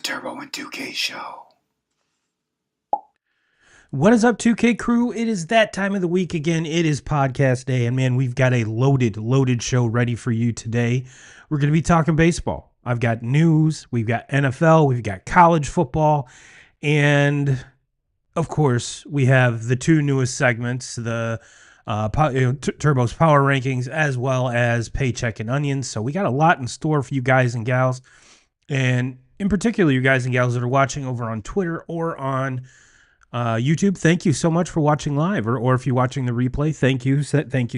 Turbo and 2K show. What is up, 2K crew? It is that time of the week again. It is podcast day, and man, we've got a loaded show ready for you today. We're going to be talking baseball. I've got news, we've got NFL, we've got college football, and of course, we have the two newest segments, the Turbo's Power Rankings, as well as Paycheck and Onions. So we got a lot in store for you guys and gals, and in particular, you guys and gals that are watching over on Twitter or on YouTube. Thank you so much for watching live, or if you're watching the replay, thank you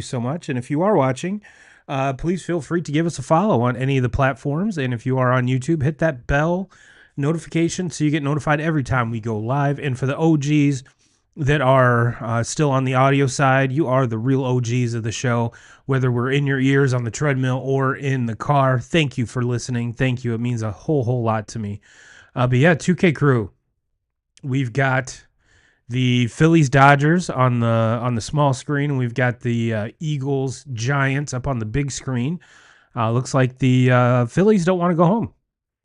so much. And if you are watching, please feel free to give us a follow on any of the platforms. And if you are on YouTube, hit that bell notification so you get notified every time we go live. And for the OGs that are still on the audio side, you are the real OGs of the show, whether we're in your ears on the treadmill or in the car. Thank you for listening. Thank you. It means a whole lot to me. But yeah, 2K crew, we've got the Phillies Dodgers on the small screen, and we've got the Eagles Giants up on the big screen. Looks like the Phillies don't want to go home,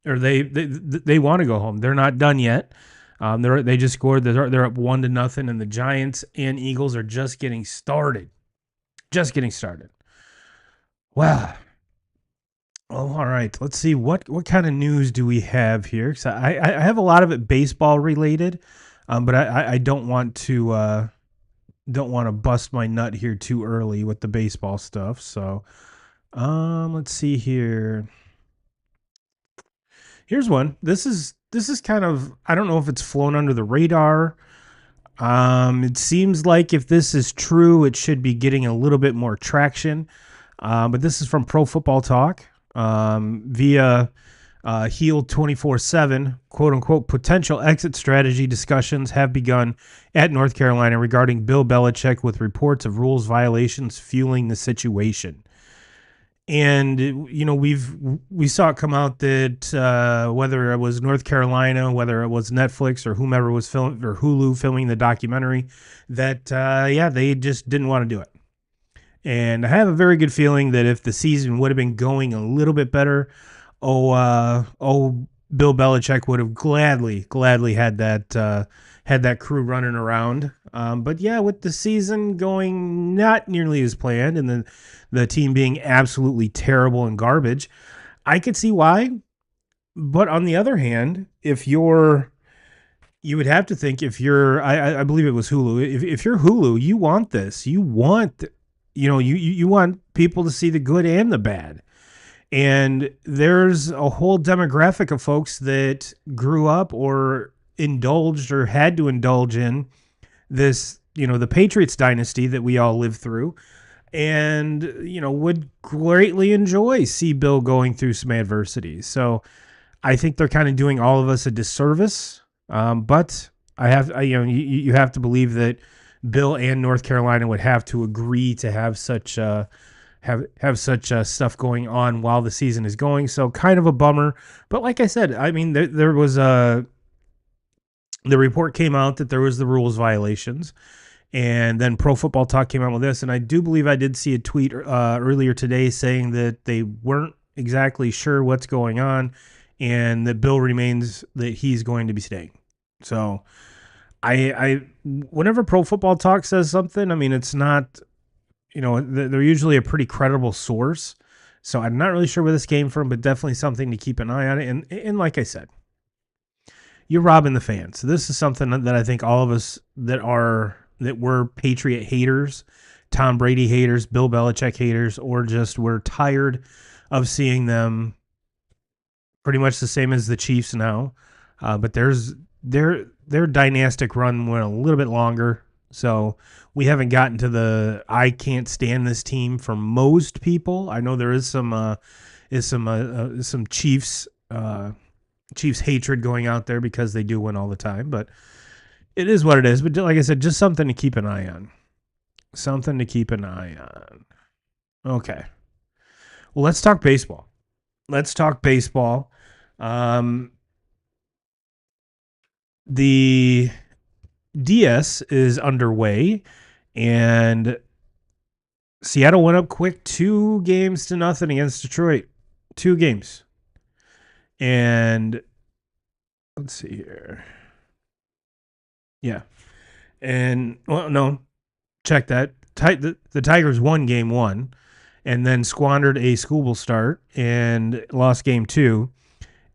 or they want to go home. They're not done yet. They just scored. They're up 1-0, and the Giants and Eagles are just getting started. Just getting started. Wow. Oh, all right. Let's see what kind of news do we have here. So I have a lot of it baseball related. But I don't want to bust my nut here too early with the baseball stuff. So let's see here. Here's one. This is kind of, I don't know if it's flown under the radar. It seems like if this is true, it should be getting a little bit more traction. But this is from Pro Football Talk via Healed 24/7, quote unquote, potential exit strategy discussions have begun at North Carolina regarding Bill Belichick, with reports of rules violations fueling the situation. And you know, we saw it come out that whether it was North Carolina, whether it was Netflix or whomever was filming, or Hulu filming the documentary, that they just didn't want to do it. And I have a very good feeling that if the season would have been going a little bit better, Bill Belichick would have gladly had that crew running around. But yeah, with the season going not nearly as planned, and the team being absolutely terrible and garbage, I could see why. But on the other hand, you would have to think, if you're, I believe it was Hulu. If you're Hulu, you want this. You want, you want people to see the good and the bad. And there's a whole demographic of folks that grew up or indulged or had to indulge in this, the Patriots dynasty that we all lived through, and, would greatly see Bill going through some adversity. So I think they're kind of doing all of us a disservice. But you have to believe that Bill and North Carolina would have to agree to have such such stuff going on while the season is going. So kind of a bummer. But like I said, I mean, there was the report came out that there was the rules violations, and then Pro Football Talk came out with this. And I do believe I did see a tweet earlier today saying that they weren't exactly sure what's going on, and that Bill remains that he's going to be staying. So I whenever Pro Football Talk says something, I mean, it's not, they're usually a pretty credible source. So I'm not really sure where this came from, but definitely something to keep an eye on. And like I said, you're robbing the fans. So this is something that I think all of us that were Patriot haters, Tom Brady haters, Bill Belichick haters, or just we're tired of seeing them pretty much the same as the Chiefs now. But their dynastic run went a little bit longer. So we haven't gotten to the I can't stand this team for most people. I know there is some Chiefs hatred going out there because they do win all the time, but it is what it is. But like I said, just something to keep an eye on. Something to keep an eye on. Okay. Well, let's talk baseball. The DS is underway, and Seattle went up quick 2-0 against Detroit. 2 games. And let's see here. Yeah. And, well, no, check that. The Tigers won game 1 and then squandered a schoolable start and lost game 2.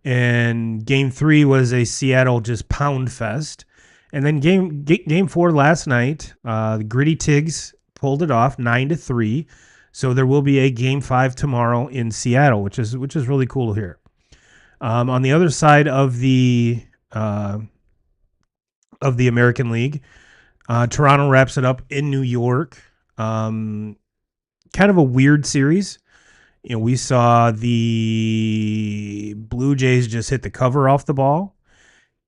And game 3 was a Seattle just pound fest. And then game 4 last night, the Gritty Tigs pulled it off 9-3. So there will be a game 5 tomorrow in Seattle, which is really cool to hear. On the other side of the American League, Toronto wraps it up in New York. Kind of a weird series. We saw the Blue Jays just hit the cover off the ball,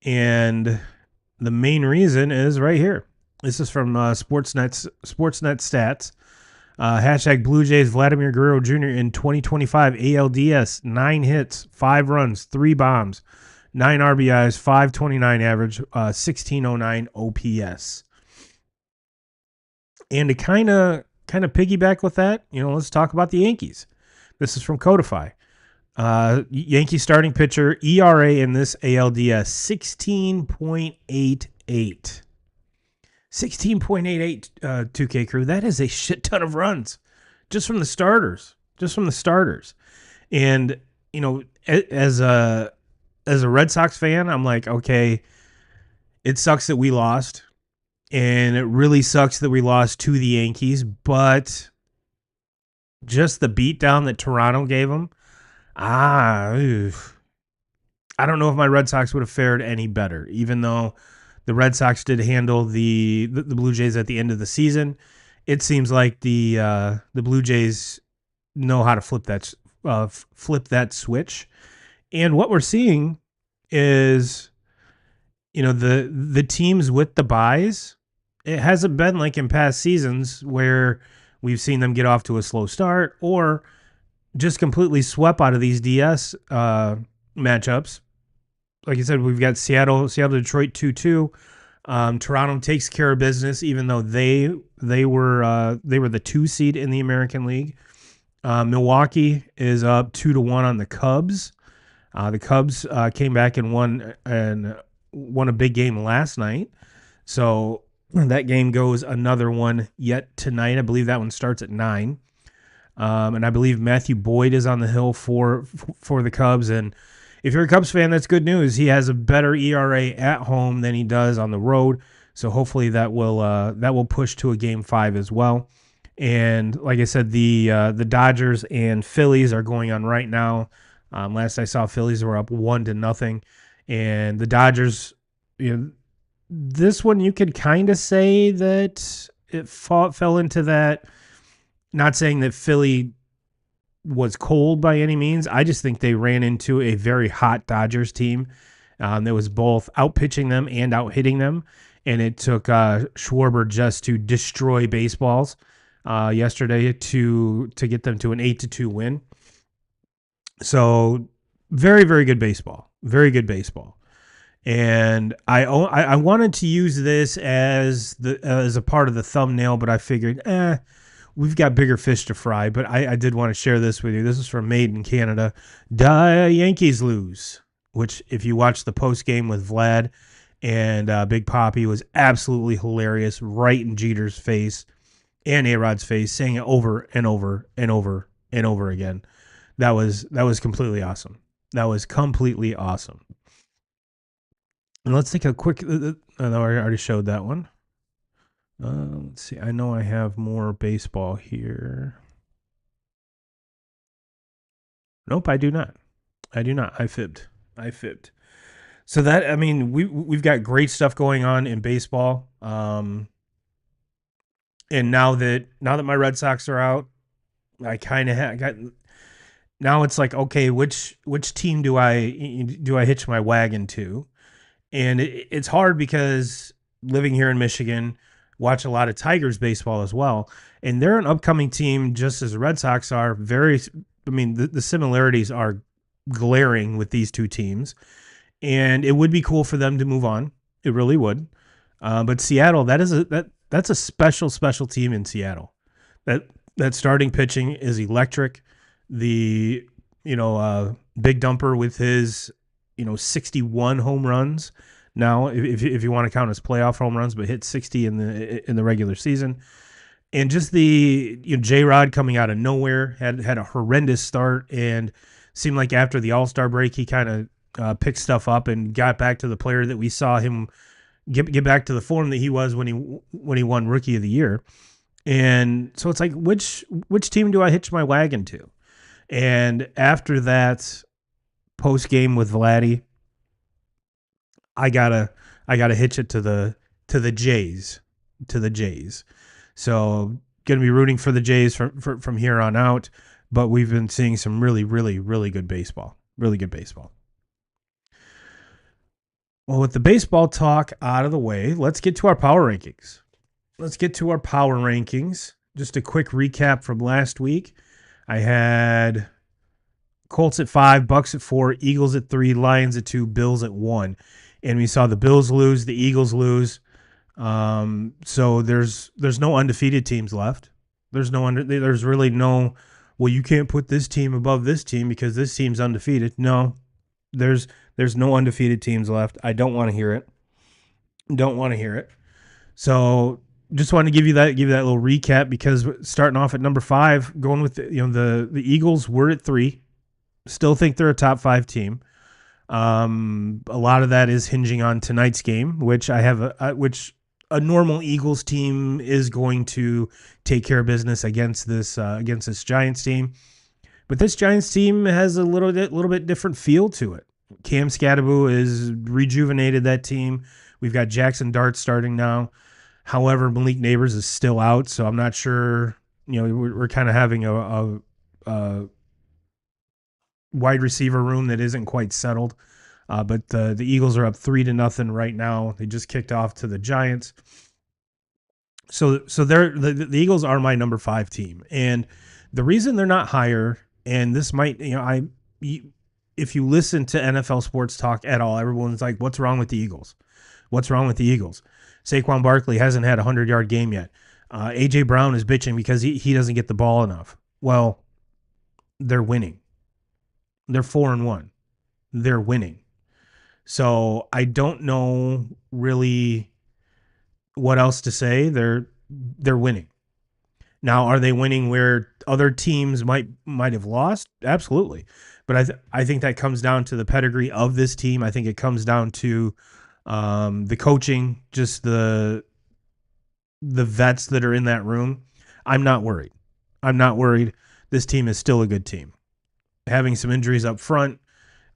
and the main reason is right here. This is from Sportsnet stats. Hashtag Blue Jays Vladimir Guerrero Jr. in 2025 ALDS, 9 hits, 5 runs, 3 bombs, 9 RBIs, 529 average, 1609 OPS. And to kind of piggyback with that, let's talk about the Yankees. This is from Codify. Yankee starting pitcher ERA in this ALDS 16.88. 16.88 2K crew. That is a shit ton of runs just from the starters. And as a Red Sox fan, I'm like, okay, it sucks that we lost, and it really sucks that we lost to the Yankees, but just the beatdown that Toronto gave them, I don't know if my Red Sox would have fared any better, even though the Red Sox did handle the Blue Jays at the end of the season. It seems like the Blue Jays know how to flip that switch. And what we're seeing is, the teams with the buys, it hasn't been like in past seasons where we've seen them get off to a slow start or just completely swept out of these DS matchups. Like I said, we've got Seattle, Detroit 2-2. Toronto takes care of business, even though they were the 2 seed in the American League. Milwaukee is up 2-1 on the Cubs. The Cubs came back and won a big game last night. So that game goes another one yet tonight. I believe that one starts at 9. And I believe Matthew Boyd is on the hill for the Cubs. And if you're a Cubs fan, that's good news. He has a better ERA at home than he does on the road. So hopefully that will push to a game 5 as well. And like I said, the Dodgers and Phillies are going on right now. Last I saw, Phillies were up 1-0, and the Dodgers, this one you could kind of say that it fell into that. Not saying that Philly was cold by any means. I just think they ran into a very hot Dodgers team that was both out-pitching them and out-hitting them, and it took Schwarber just to destroy baseballs yesterday to get them to an 8-2 win. So very, very good baseball. Very good baseball. And I wanted to use this as a part of the thumbnail, but I figured, we've got bigger fish to fry. But I did want to share this with you. This is from Made in Canada. Yankees lose, which if you watch the post game with Vlad and Big Papi, was absolutely hilarious, right in Jeter's face and A-Rod's face, saying it over and over and over and over again. That was completely awesome. That was completely awesome. And let's take a quick. I know I already showed that one. Let's see. I know I have more baseball here. Nope, I do not. I fibbed. So that, I mean, we've got great stuff going on in baseball. And now that my Red Sox are out, I kind of got. Now it's like, okay, which team do I hitch my wagon to? And it's hard because living here in Michigan, watch a lot of Tigers baseball as well, and they're an upcoming team just as the Red Sox are. The similarities are glaring with these two teams, and it would be cool for them to move on. It really would. But Seattle, that's a special team in Seattle. That starting pitching is electric. The Big Dumper with his 61 home runs now, if you want to count as playoff home runs, but hit 60 in the regular season. And just the J-Rod coming out of nowhere had a horrendous start, and seemed like after the All-Star break he kind of picked stuff up and got back to the player that we saw him get back to the form that he was when he won Rookie of the Year. And so it's like, which team do I hitch my wagon to? And after that post game with Vladdy, I gotta hitch it to the Jays, So gonna be rooting for the Jays from here on out. But we've been seeing some really, really, really good baseball. Really good baseball. Well, with the baseball talk out of the way, let's get to our power rankings. Just a quick recap from last week. I had Colts at 5, Bucks at 4, Eagles at 3, Lions at 2, Bills at 1. And we saw the Bills lose, the Eagles lose. So there's no undefeated teams left. There's really no, well, you can't put this team above this team because this team's undefeated. No, there's no undefeated teams left. I don't want to hear it. So just wanted to give you that little recap, because starting off at number 5, going with the Eagles, we're at 3. Still think they're a top 5 team. A lot of that is hinging on tonight's game, which which a normal Eagles team is going to take care of business against this Giants team. But this Giants team has a little bit different feel to it. Cam Scadaboo has rejuvenated that team. We've got Jackson Dart starting now. However, Malik Neighbors is still out, so I'm not sure. We're kind of having a wide receiver room that isn't quite settled. But the Eagles are up 3-0 right now. They just kicked off to the Giants. So the Eagles are my number 5 team, and the reason they're not higher, and this might if you listen to NFL sports talk at all, everyone's like, "What's wrong with the Eagles? What's wrong with the Eagles?" Saquon Barkley hasn't had a 100-yard game yet. A.J. Brown is bitching because he doesn't get the ball enough. Well, they're winning. They're 4-1. They're winning. So I don't know really what else to say. They're winning. Now, are they winning where other teams might have lost? Absolutely. But I think that comes down to the pedigree of this team. I think it comes down to the coaching, just the vets that are in that room. I'm not worried. This team is still a good team. Having some injuries up front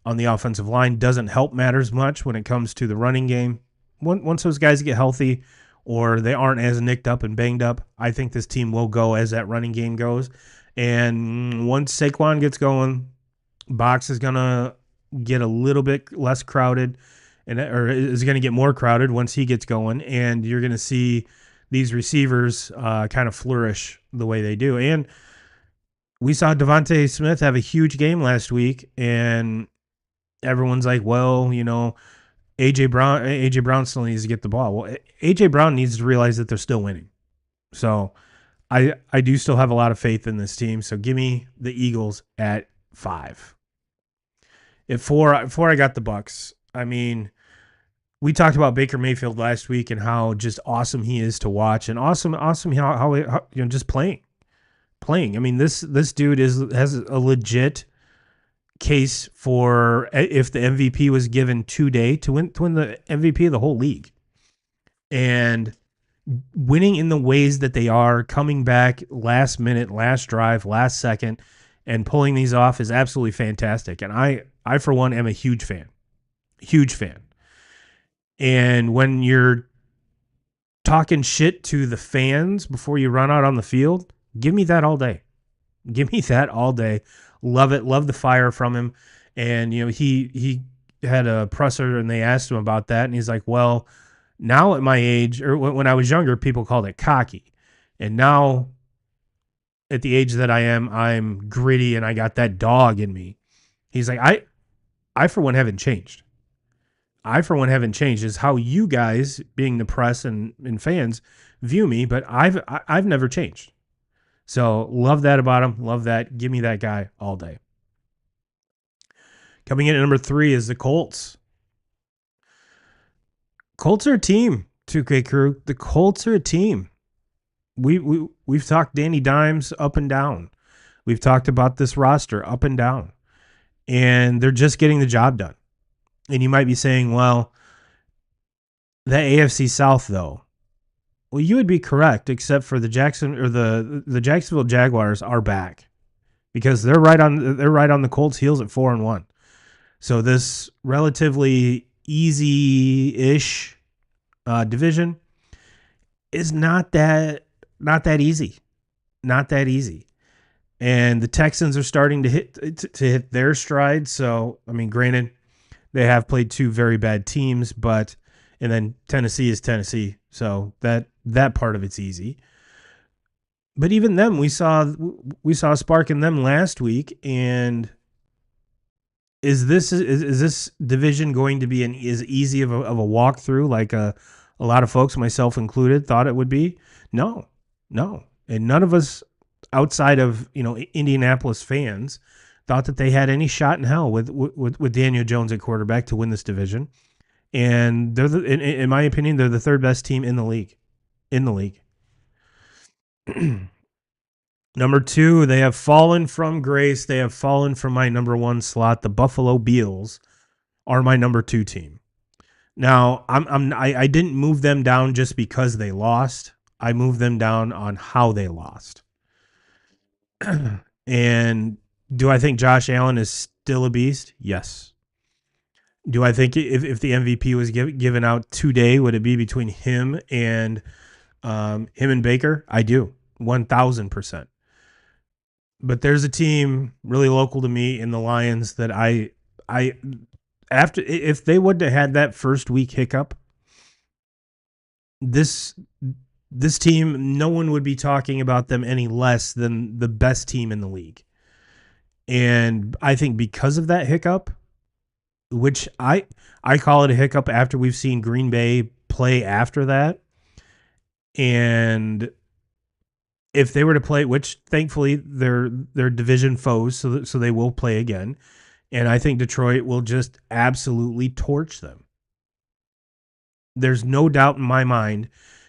on the offensive line doesn't help matters much when it comes to the running game. Once those guys get healthy, or they aren't as nicked up and banged up, I think this team will go as that running game goes. And once Saquon gets going, box is going to get a little bit less crowded, or is going to get more crowded once he gets going. And you're going to see these receivers kind of flourish the way they do. And we saw Devontae Smith have a huge game last week, and everyone's like, well, A.J. Brown still needs to get the ball. Well, A.J. Brown needs to realize that they're still winning. So I do still have a lot of faith in this team. So give me the Eagles at 5. At 4, I got the Bucks. I mean, we talked about Baker Mayfield last week and how just awesome he is to watch, and awesome how just playing. I mean, this dude has a legit case for, if the MVP was given today, to win the MVP of the whole league. And winning in the ways that they are, coming back last minute, last drive, last second, and pulling these off is absolutely fantastic. And I for one am a huge fan. And when you're talking shit to the fans before you run out on the field, give me that all day. Love it. Love the fire from him. And, he had a presser and they asked him about that. And he's like, well, now at my age, or when I was younger, people called it cocky. And now at the age that I am, I'm gritty and I got that dog in me. He's like, I for one haven't changed. Is how you guys, being the press and fans, view me, but I've never changed. So love that about him. Love that. Give me that guy all day. Coming in at number 3 is the Colts. Colts are a team, 2K crew. The Colts are a team. We've talked Danny Dimes up and down. We've talked about this roster up and down. And they're just getting the job done. And you might be saying, well, the AFC South, though. Well, you would be correct, except for the Jacksonville Jaguars are back because they're right on the Colts' heels at 4-1. So this relatively easy-ish division is not that easy, not that easy. And the Texans are starting to hit their stride. So I mean, granted, they have played 2 very bad teams, and then Tennessee is Tennessee, so that part of it's easy. But even them, we saw a spark in them last week. And is this division going to be as easy of a walkthrough like a lot of folks, myself included, thought it would be? No, and none of us outside of Indianapolis fans thought that they had any shot in hell with Daniel Jones at quarterback to win this division. And they're in my opinion, they're the 3rd best team in the league. Number 2, they have fallen from grace. They have fallen from my number 1 slot. The Buffalo Bills are my number 2 team. Now, I didn't move them down just because they lost. I moved them down on how they lost. And do I think Josh Allen is still a beast? Yes. Do I think if the MVP was given out today, would it be between him and Baker? I do, 1,000%. But there's a team really local to me in the Lions that if they would have had that first week hiccup, this team, no one would be talking about them any less than the best team in the league. And I think because of that hiccup, which I call it a hiccup after we've seen Green Bay play after that. And if they were to play, which thankfully they're division foes, so they will play again. And I think Detroit will just absolutely torch them. There's no doubt in my mind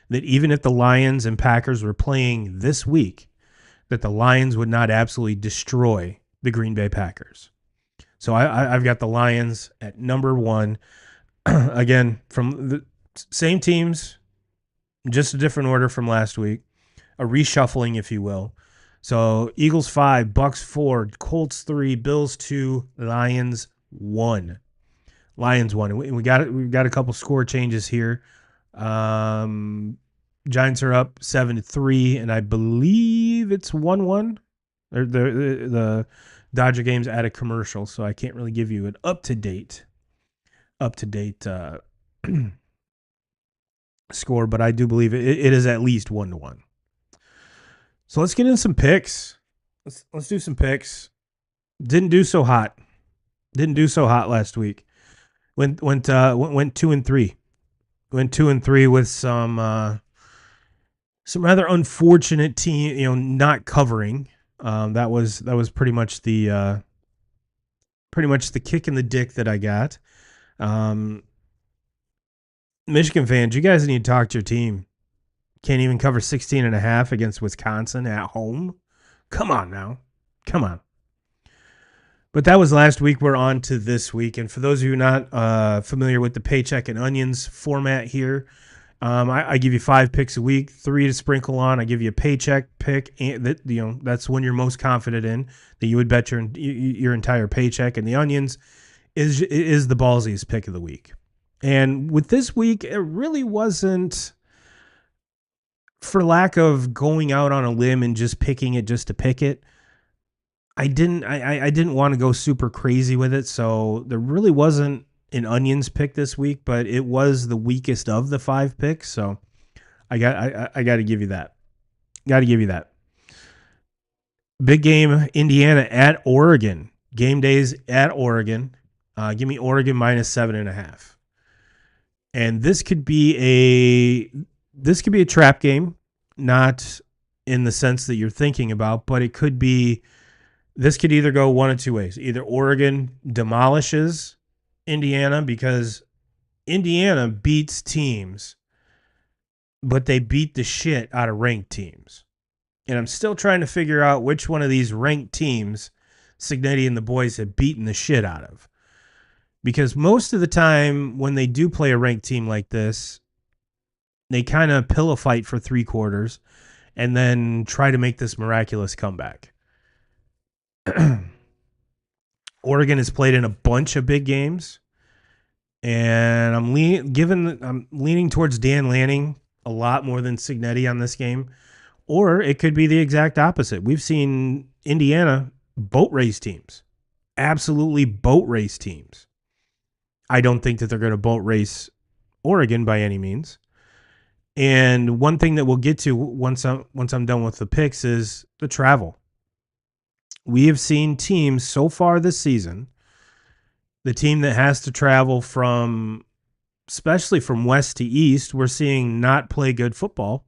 that even if the Lions and Packers were playing this week, that the Lions would not absolutely destroy the Green Bay Packers. So I've got the Lions at number 1. Again, from the same teams, just a different order from last week. A reshuffling, if you will. So Eagles 5, Bucks 4, Colts 3, Bills 2, Lions 1. Lions 1. We got a couple score changes here. Giants are up 7-3, and I believe it's 1-1. The Dodger game's at a commercial, so I can't really give you an up-to-date score, but I do believe it is at least 1-1. So let's get in some picks. Let's do some picks. Didn't do so hot last week. Went 2-3. Went 2-3 with some rather unfortunate team, not covering. That was pretty much the kick in the dick that I got. Michigan fans, you guys need to talk to your team. Can't even cover 16.5 against Wisconsin at home. Come on now. Come on. But that was last week. We're on to this week. And for those of you not familiar with the Paycheck and Onions format here, I give you 5 picks a week, 3 to sprinkle on. I give you a paycheck pick, and that's when you're most confident in that you would bet your entire paycheck. And the Onions is the ballsiest pick of the week. And with this week, it really wasn't for lack of going out on a limb and just picking it just to pick it. I didn't want to go super crazy with it, so there really wasn't an Onions pick this week, but it was the weakest of the 5 picks, so I got to give you that. Got to give you that. Big game, Indiana at Oregon. Game days at Oregon. Give me Oregon minus 7.5. And this could be a trap game, not in the sense that you're thinking about, but it could be This could either go one of two ways. Either Oregon demolishes Indiana because Indiana beats teams, but they beat the shit out of ranked teams. And I'm still trying to figure out which one of these ranked teams Signetti and the boys have beaten the shit out of. Because most of the time when they do play a ranked team like this, they kind of pillow fight for 3 quarters and then try to make this miraculous comeback. Oregon has played in a bunch of big games, and I'm leaning towards Dan Lanning a lot more than Signetti on this game. Or it could be the exact opposite. We've seen Indiana boat race teams, absolutely boat race teams. I don't think that they're going to boat race Oregon by any means. And one thing that we'll get to once I'm done with the picks is the travel. We have seen teams so far this season, the team that has to travel from, especially from west to east, we're seeing not play good football.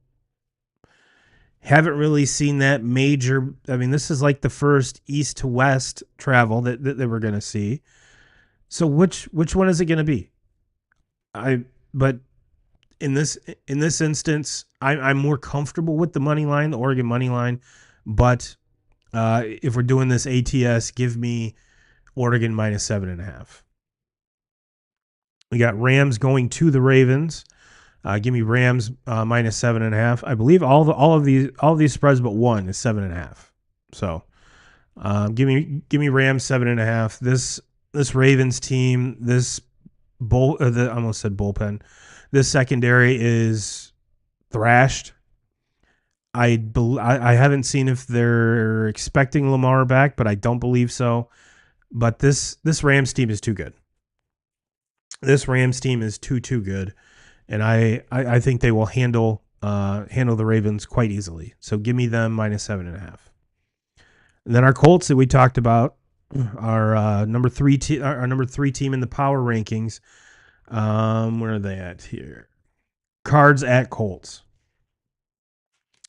Haven't really seen that major. I mean, this is like the first east to west travel that we're going to see. So which one is it going to be? But in this instance, I'm more comfortable with the money line, the Oregon money line. But if we're doing this ATS, give me Oregon minus 7.5. We got Rams going to the Ravens. Give me Rams minus 7.5. I believe all of these spreads but one is 7.5. So give me Rams 7.5. This Ravens team, I almost said bullpen. This secondary is thrashed. I haven't seen if they're expecting Lamar back, but I don't believe so. But this Rams team is too good. This Rams team is too good. And I think they will handle the Ravens quite easily. So give me them minus 7.5. And then our Colts that we talked about, our number 3 team in the power rankings. Where are they at here? Cards at Colts.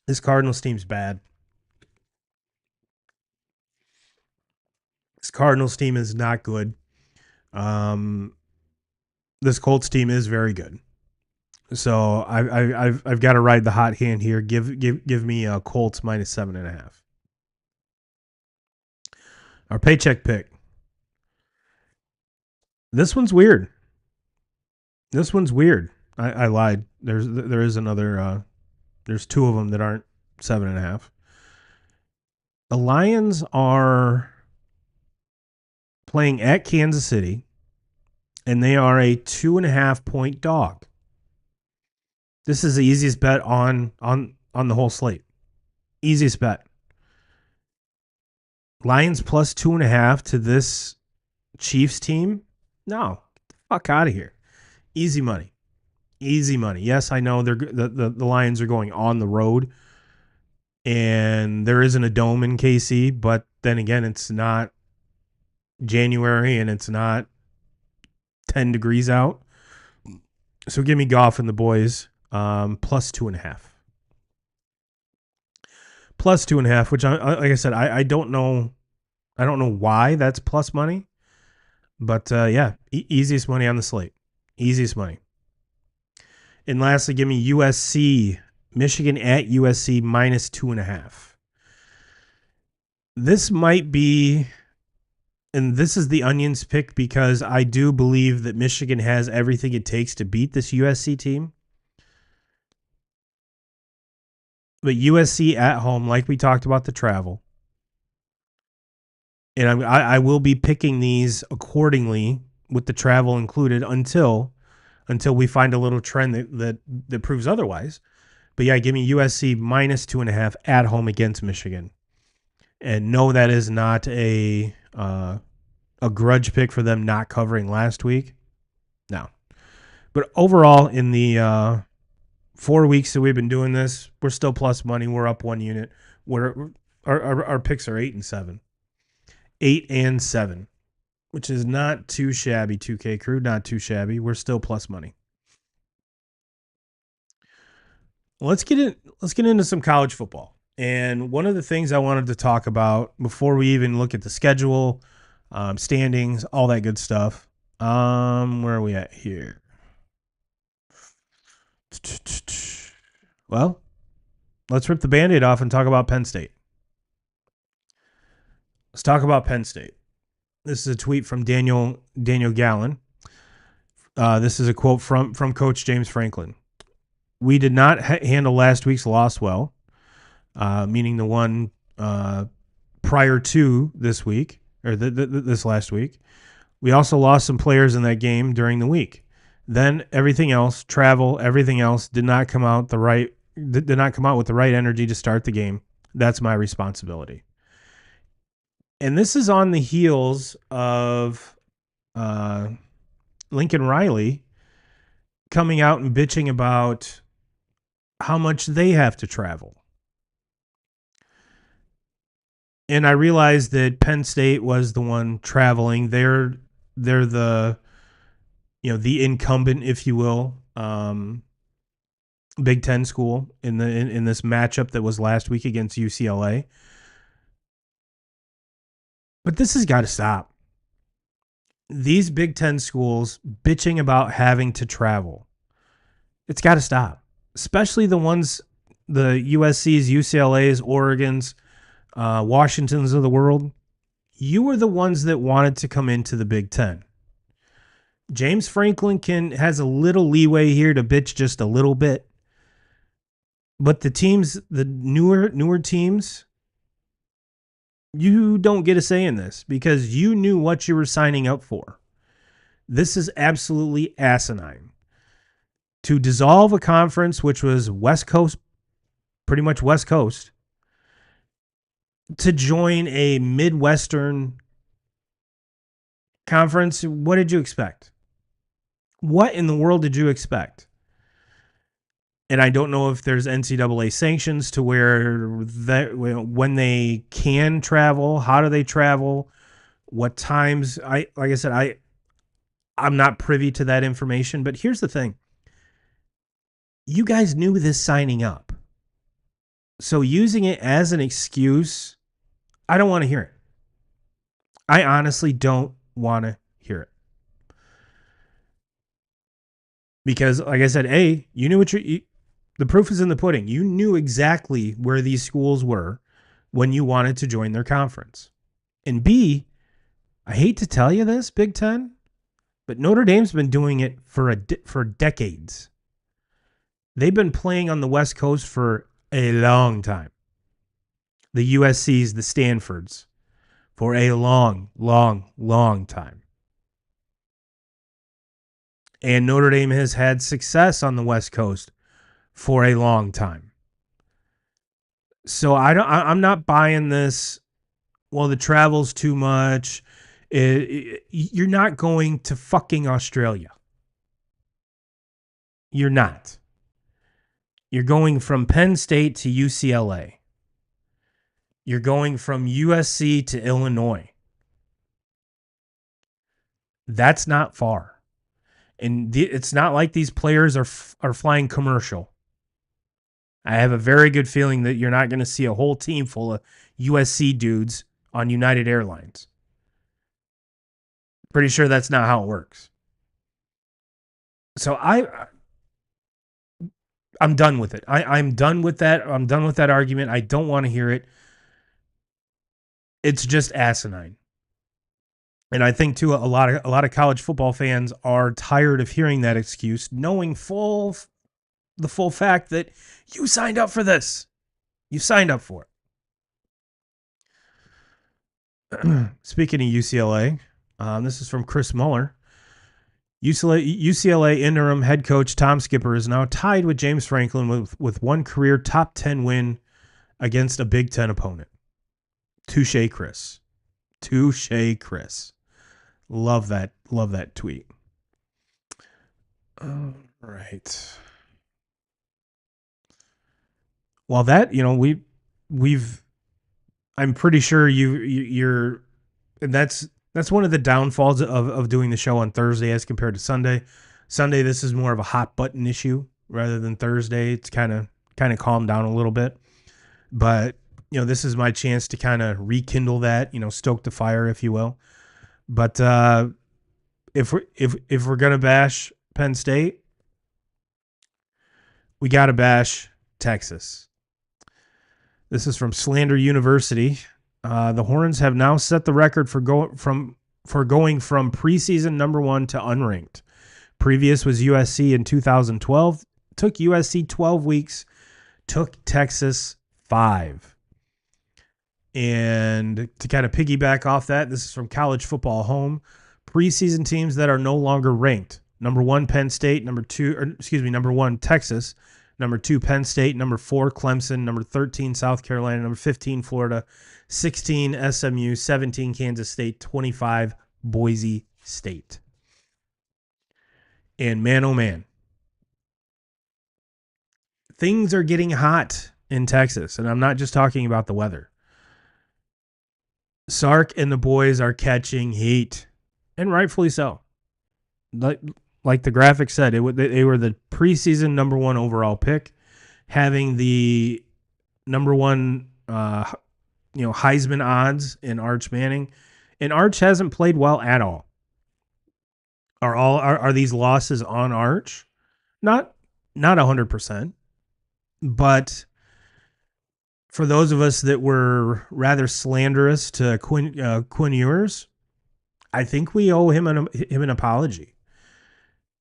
This Cardinals team's bad. This Cardinals team is not good. This Colts team is very good. So I've got to ride the hot hand here. Give me Colts minus 7.5. Our paycheck pick. This one's weird. I lied. There is another. There's 2 of them that aren't 7.5. The Lions are playing at Kansas City, and they are a 2.5 point dog. This is the easiest bet on the whole slate. Easiest bet. Lions plus 2.5 to this Chiefs team? No. Get the fuck out of here. Easy money. Yes, I know the Lions are going on the road, and there isn't a dome in KC, but then again, it's not January and it's not 10 degrees out. So give me Goff and the boys plus 2.5. Plus 2.5, which like I said, I don't know why that's plus money, but yeah, easiest money on the slate. Easiest money. And lastly, give me Michigan at USC minus 2.5. This might be, and this is the Onions pick because I do believe that Michigan has everything it takes to beat this USC team. But USC at home, like we talked about the travel. And I will be picking these accordingly with the travel included until we find a little trend that proves otherwise. But yeah, give me USC minus 2.5 at home against Michigan. And no, that is not a grudge pick for them not covering last week. No. But overall, in the 4 weeks that we've been doing this, we're still plus money. We're up 1 unit. Our picks are 8 and 7. 8 and 7. Which is not too shabby, 2K crew, not too shabby. We're still plus money. Let's get into some college football. And one of the things I wanted to talk about before we even look at the schedule, standings, all that good stuff. Where are we at here? Well, let's rip the Band-Aid off and talk about Penn State. Let's talk about Penn State. This is a tweet from Daniel Gallen. This is a quote from Coach James Franklin. We did not handle last week's loss well, meaning the one prior to this week, or this last week. We also lost some players in that game during the week. Then everything else, travel, everything else did not come out with the right energy to start the game. That's my responsibility. And this is on the heels of Lincoln Riley coming out and bitching about how much they have to travel. And I realized that Penn State was the one traveling. They're the incumbent, if you will, Big Ten school in this matchup that was last week against UCLA. But this has got to stop. These Big Ten schools bitching about having to travel. It's got to stop. Especially the ones, the USCs, UCLAs, Oregons, Washingtons of the world. You were the ones that wanted to come into the Big Ten. James Franklin has a little leeway here to bitch just a little bit. But the teams, the newer teams, you don't get a say in this because you knew what you were signing up for. This is absolutely asinine. To dissolve a conference which was West Coast, pretty much West Coast, to join a Midwestern conference, what did you expect? What in the world did you expect? And I don't know if there's NCAA sanctions to where when they can travel, how do they travel, what times. Like I said, I'm not privy to that information. But here's the thing: you guys knew this signing up, so using it as an excuse, I don't want to hear it. I honestly don't want to hear it. Because, like I said, you knew what the proof is in the pudding. You knew exactly where these schools were when you wanted to join their conference. And B, I hate to tell you this, Big Ten, but Notre Dame's been doing it for decades. They've been playing on the West Coast for a long time. The USCs, the Stanfords, for a long, long, long time. And Notre Dame has had success on the West Coast for a long time. So I'm not buying this. Well, the travel's too much. You're not going to fucking Australia. You're not. You're going from Penn State to UCLA. You're going from USC to Illinois. That's not far. And it's not like these players are flying commercial. I have a very good feeling that you're not going to see a whole team full of USC dudes on United Airlines. Pretty sure that's not how it works. So I'm done with it. I'm done with that. I'm done with that argument. I don't want to hear it. It's just asinine. And I think too, a lot of college football fans are tired of hearing that excuse, knowing the full fact that you signed up for this. You signed up for it. Speaking of UCLA, this is from Chris Muller. UCLA interim head coach Tom Skipper is now tied with James Franklin with one career top 10 win against a Big Ten opponent. Touché, Chris. Touché, Chris. Love that tweet. All right. Well, that, we've I'm pretty sure you're and that's one of the downfalls of doing the show on Thursday as compared to Sunday. Sunday, this is more of a hot button issue rather than Thursday. It's kind of calmed down a little bit. But, this is my chance to kind of rekindle that, stoke the fire, if you will. But if we're gonna bash Penn State, we gotta bash Texas. This is from Slander University. The Horns have now set the record for going from preseason number 1 to unranked. Previous was USC in 2012. Took USC 12 weeks. Took Texas 5. And to kind of piggyback off that, this is from College Football Home. Preseason teams that are no longer ranked. Number 1, Penn State. Number 1, Texas. Number 2, Penn State. Number 4, Clemson. Number 13, South Carolina. Number 15, Florida. 16, SMU. 17, Kansas State. 25, Boise State. And man, oh man, things are getting hot in Texas. And I'm not just talking about the weather. Sark and the boys are catching heat, and rightfully so. Like the graphic said, they were the preseason number 1 overall pick, having the number 1 Heisman odds in Arch Manning, and Arch hasn't played well at all. Are these losses on Arch? Not 100%, but for those of us that were rather slanderous to Quinn Ewers, I think we owe him an apology.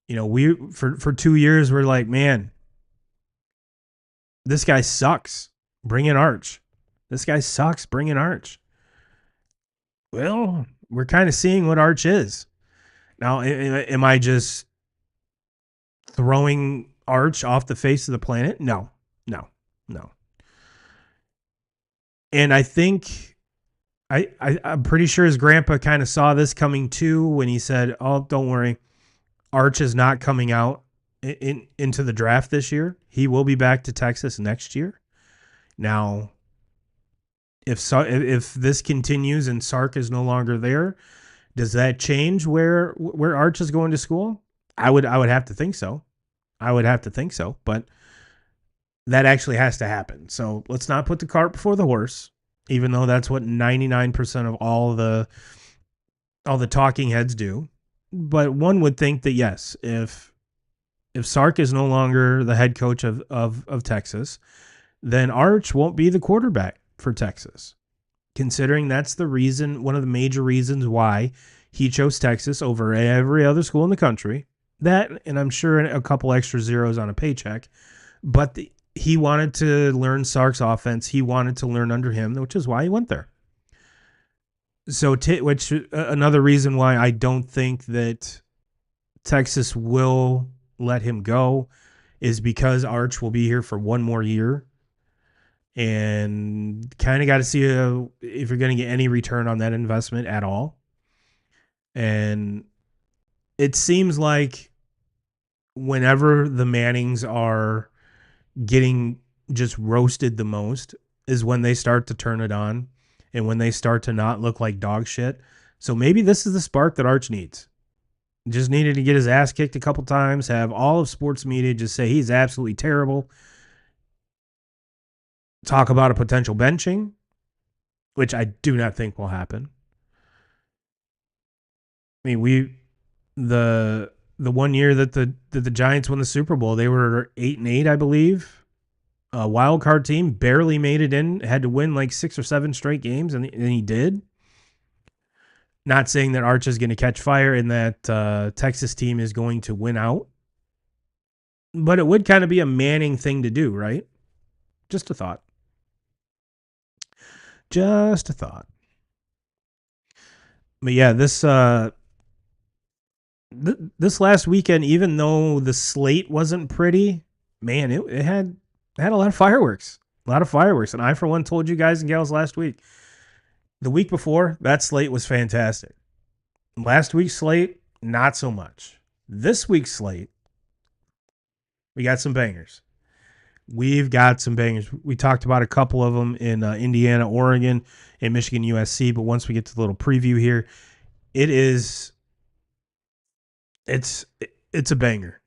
We for 2 years we're like, man, this guy sucks. Bring in Arch. This guy sucks. Bring in Arch. Well, we're kind of seeing what Arch is. Now, am I just throwing Arch off the face of the planet? No. And I think I'm pretty sure his grandpa kind of saw this coming too when he said, "Oh, don't worry, Arch is not coming out into the draft this year. He will be back to Texas next year." Now, if this continues and Sark is no longer there, does that change where Arch is going to school? I would have to think so. But that actually has to happen. So let's not put the cart before the horse, even though that's what 99% of all the talking heads do. But one would think that yes, if Sark is no longer the head coach of Texas, then Arch won't be the quarterback for Texas. Considering that's the reason, one of the major reasons why he chose Texas over every other school in the country. That, and I'm sure a couple extra zeros on a paycheck, but he wanted to learn Sark's offense. He wanted to learn under him, which is why he went there. So, which another reason why I don't think that Texas will let him go is because Arch will be here for one more year, and kind of got to see if you're going to get any return on that investment at all. And it seems like whenever the Mannings are getting just roasted the most is when they start to turn it on and when they start to not look like dog shit. So maybe this is the spark that Arch needs. Just needed to get his ass kicked a couple times, have all of sports media just say he's absolutely terrible. Talk about a potential benching, which I do not think will happen. I mean, the 1 year that the Giants won the Super Bowl, they were 8-8, I believe. A wild card team, barely made it in, had to win like 6 or 7 straight games, and he did. Not saying that Arch is going to catch fire and that Texas team is going to win out, but it would kind of be a Manning thing to do, right? Just a thought. Just a thought. But yeah, this last weekend, even though the slate wasn't pretty, man, it had a lot of fireworks. And I, for one, told you guys and gals last week. The week before, that slate was fantastic. Last week's slate, not so much. This week's slate, we got some bangers. We've got some bangers. We talked about a couple of them in Indiana, Oregon, and Michigan, USC. But once we get to the little preview here, it's a banger.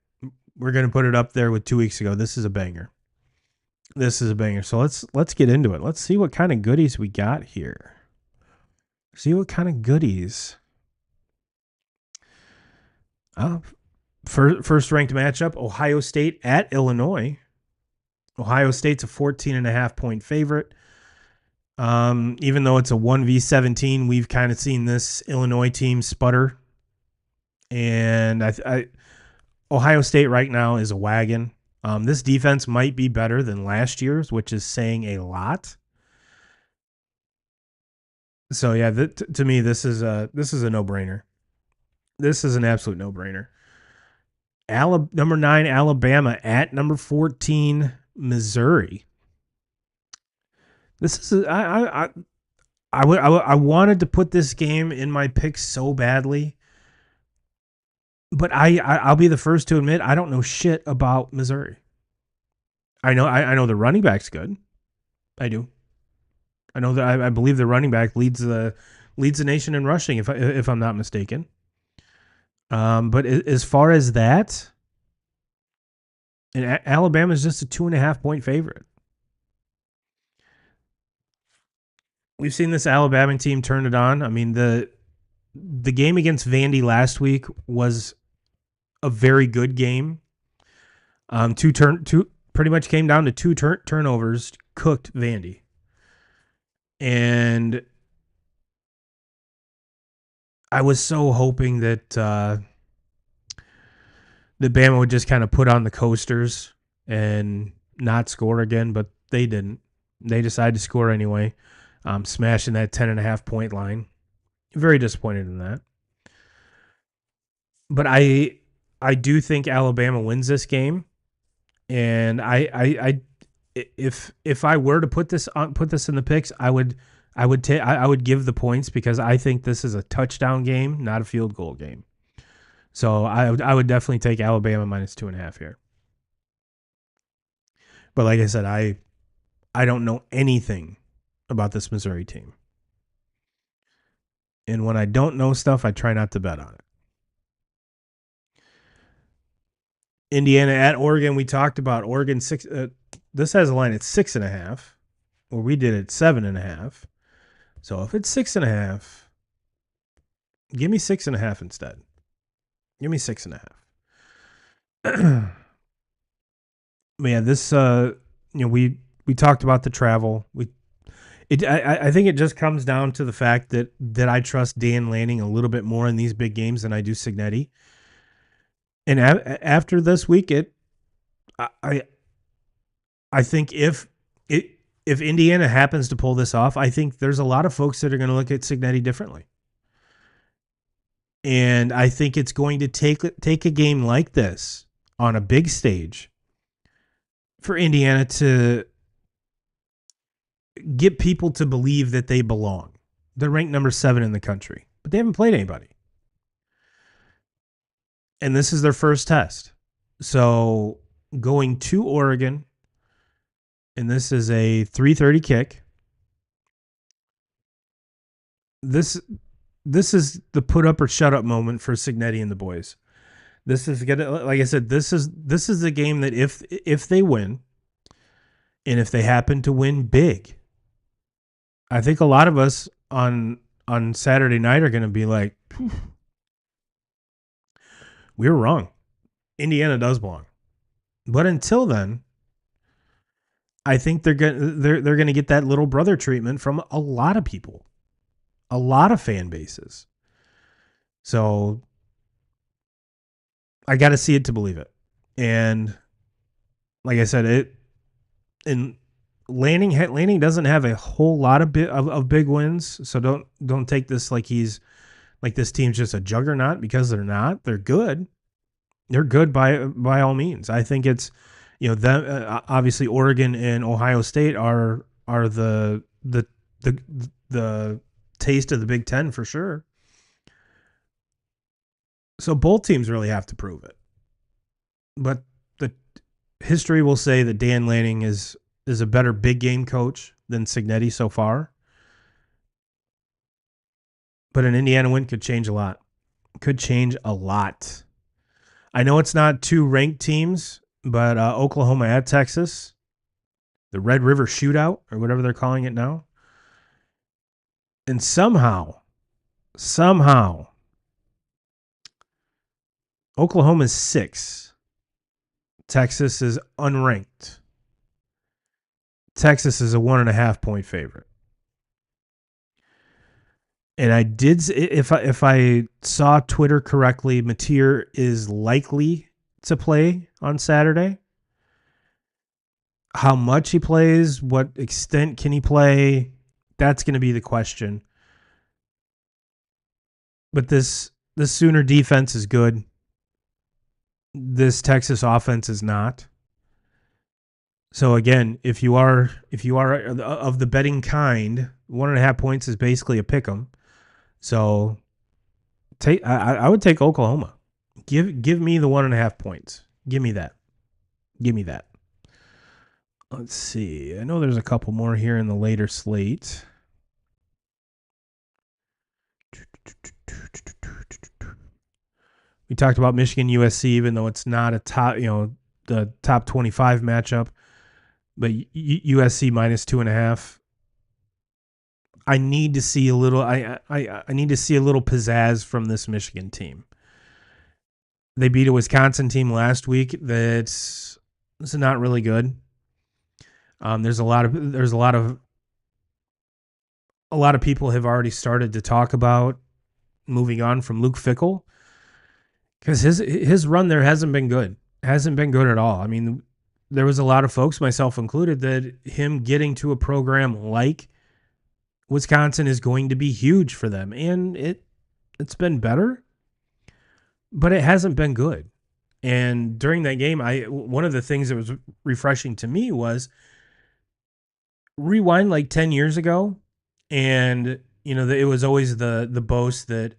We're going to put it up there with 2 weeks ago. This is a banger. This is a banger. So let's get into it. Let's see what kind of goodies we got here. See what kind of goodies. First ranked matchup, Ohio State at Illinois. Ohio State's a 14.5 point favorite. Even though it's a 1v17, we've kind of seen this Illinois team sputter. And Ohio State right now is a wagon. This defense might be better than last year's, which is saying a lot. So yeah, to me, this is a no-brainer. This is an absolute no-brainer. Number 9 Alabama at number 14 Missouri. This is I wanted to put this game in my picks so badly, but I'll be the first to admit I don't know shit about Missouri. I know the running back's good. I do. I know that I believe the running back leads the nation in rushing, if I'm not mistaken. But as far as that, and Alabama is just a 2.5 point favorite. We've seen this Alabama team turn it on. I mean, the game against Vandy last week was a very good game. Two pretty much came down to two turnovers, cooked Vandy. And I was so hoping that Bama would just kind of put on the coasters and not score again, but they didn't. They decided to score anyway, smashing that 10.5 point line. Very disappointed in that. But I do think Alabama wins this game, and if I were to put this in the picks, I would give the points because I think this is a touchdown game, not a field goal game. So I would definitely take Alabama -2.5 here. But like I said, I don't know anything about this Missouri team. And when I don't know stuff, I try not to bet on it. Indiana at Oregon. We talked about Oregon 6. This has a line at 6.5, or we did it 7.5. So if it's 6.5, give me 6.5 instead. Give me 6.5. Man, this we talked about the travel. I think it just comes down to the fact that I trust Dan Lanning a little bit more in these big games than I do Cignetti. And after this week, I think if Indiana happens to pull this off, I think there's a lot of folks that are going to look at Cignetti differently. And I think it's going to take a game like this on a big stage for Indiana to get people to believe that they belong. They're ranked number 7 in the country, but they haven't played anybody. And this is their first test. So going to Oregon, and this is a 3:30 kick. This is the put up or shut up moment for Cignetti and the boys. This is gonna, like I said, this is the game that if they win, and if they happen to win big, I think a lot of us on Saturday night are going to be like, we were wrong. Indiana does belong. But until then, I think they're going to get that little brother treatment from a lot of people, a lot of fan bases. So I got to see it to believe it. And like I said, Lanning doesn't have a whole lot of big wins, so don't take this like this team's just a juggernaut, because they're not. They're good. They're good by all means. I think it's, them, obviously Oregon and Ohio State are the taste of the Big Ten for sure. So both teams really have to prove it. But the history will say that Dan Lanning is a better big game coach than Cignetti so far. But an Indiana win could change a lot. Could change a lot. I know it's not two ranked teams, but Oklahoma at Texas. the Red River Shootout or whatever they're calling it now. And somehow, Oklahoma's 6. Texas is unranked. Texas is a 1.5 point favorite. And I did, if I saw Twitter correctly, Mateer is likely to play on Saturday. How much he plays, what extent can he play, that's going to be the question. But this Sooner defense is good. This Texas offense is not. So again, if you are of the betting kind, 1.5 points is basically a pick 'em. So I would take Oklahoma. Give me the 1.5 points. Give me that. Let's see. I know there's a couple more here in the later slate. We talked about Michigan USC, even though it's not a top, the top 25 matchup, but USC minus 2.5. I need to see a little. I need to see a little pizzazz from this Michigan team. They beat a Wisconsin team last week that's not really good. There's a lot of people have already started to talk about moving on from Luke Fickell because his run there hasn't been good. Hasn't been good at all. I mean, there was a lot of folks, myself included, that him getting to a program like Wisconsin is going to be huge for them, and it's been better, but it hasn't been good. And during that game, one of the things that was refreshing to me was rewind like 10 years ago, and it was always the boast that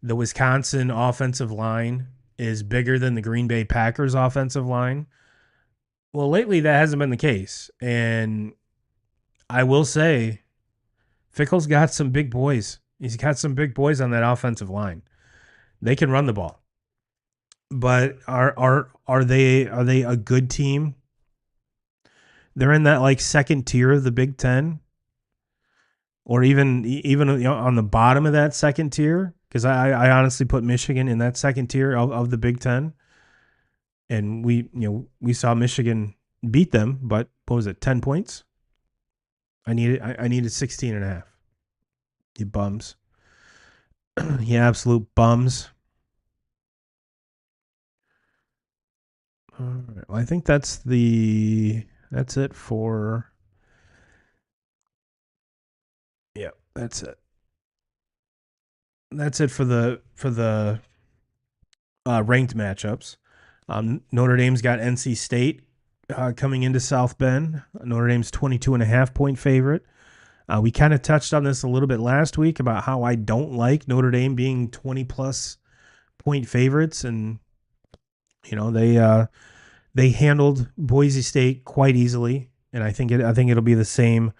the Wisconsin offensive line is bigger than the Green Bay Packers offensive line. Well, lately that hasn't been the case, and I will say Fickell's got some big boys. He's got some big boys on that offensive line. They can run the ball. But are they a good team? They're in that like second tier of the Big Ten, or even on the bottom of that second tier. Because I honestly put Michigan in that second tier of the Big Ten, and we saw Michigan beat them, but what was it, 10 points? I needed 16.5. You bums. You absolute bums. All right. Well, I think that's it for. Yeah, that's it. That's it for the ranked matchups. Notre Dame's got NC State coming into South Bend. Notre Dame's 22.5 point favorite. We kind of touched on this a little bit last week about how I don't like Notre Dame being 20+ point favorites, and they handled Boise State quite easily, and I think it'll be the same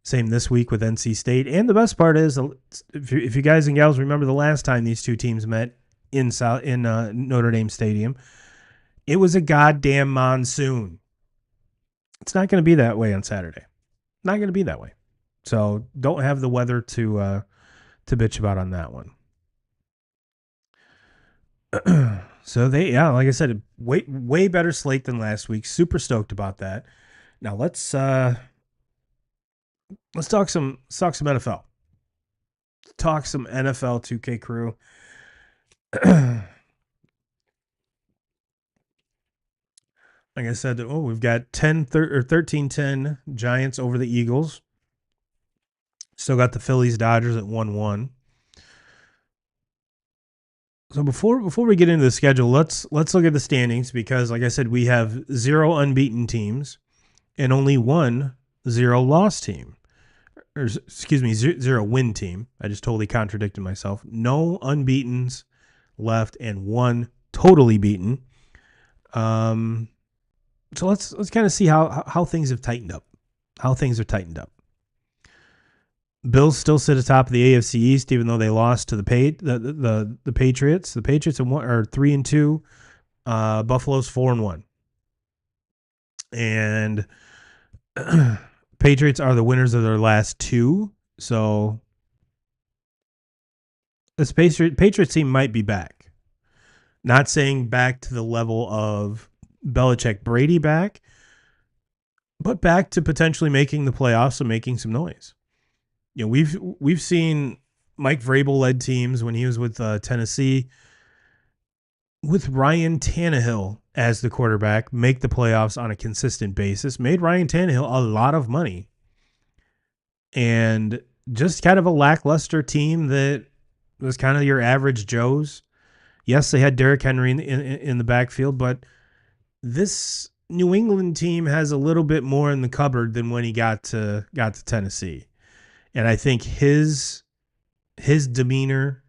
this week with NC State. And the best part is, if you guys and gals remember the last time these two teams met in Notre Dame Stadium, it was a goddamn monsoon. It's not going to be that way on Saturday. Not going to be that way. So don't have the weather to bitch about on that one. So like I said, way better slate than last week. Super stoked about that. Now let's talk some NFL. Talk some NFL 2K crew. Like I said, we've got 13-10 Giants over the Eagles. Still got the Phillies Dodgers at 1-1. So before we get into the schedule, let's look at the standings, because like I said, we have 0 unbeaten teams and only 1 0-loss team. Or excuse me, 0 win team. I just totally contradicted myself. No unbeatens left and 1 totally beaten. So let's kind of see how things have tightened up. Bills still sit atop of the AFC East, even though they lost to the Patriots. The Patriots are 3-2. Buffalo's 4-1. And Patriots are the winners of their last two. So this Patriots team might be back. Not saying back to the level of Belichick Brady back, but back to potentially making the playoffs and making some noise. You know, we've seen Mike Vrabel led teams when he was with Tennessee with Ryan Tannehill as the quarterback make the playoffs on a consistent basis. Made Ryan Tannehill a lot of money, and just kind of a lackluster team that was kind of your average Joes. Yes, they had Derrick Henry in the backfield, but this New England team has a little bit more in the cupboard than when he got to Tennessee. And I think his demeanor,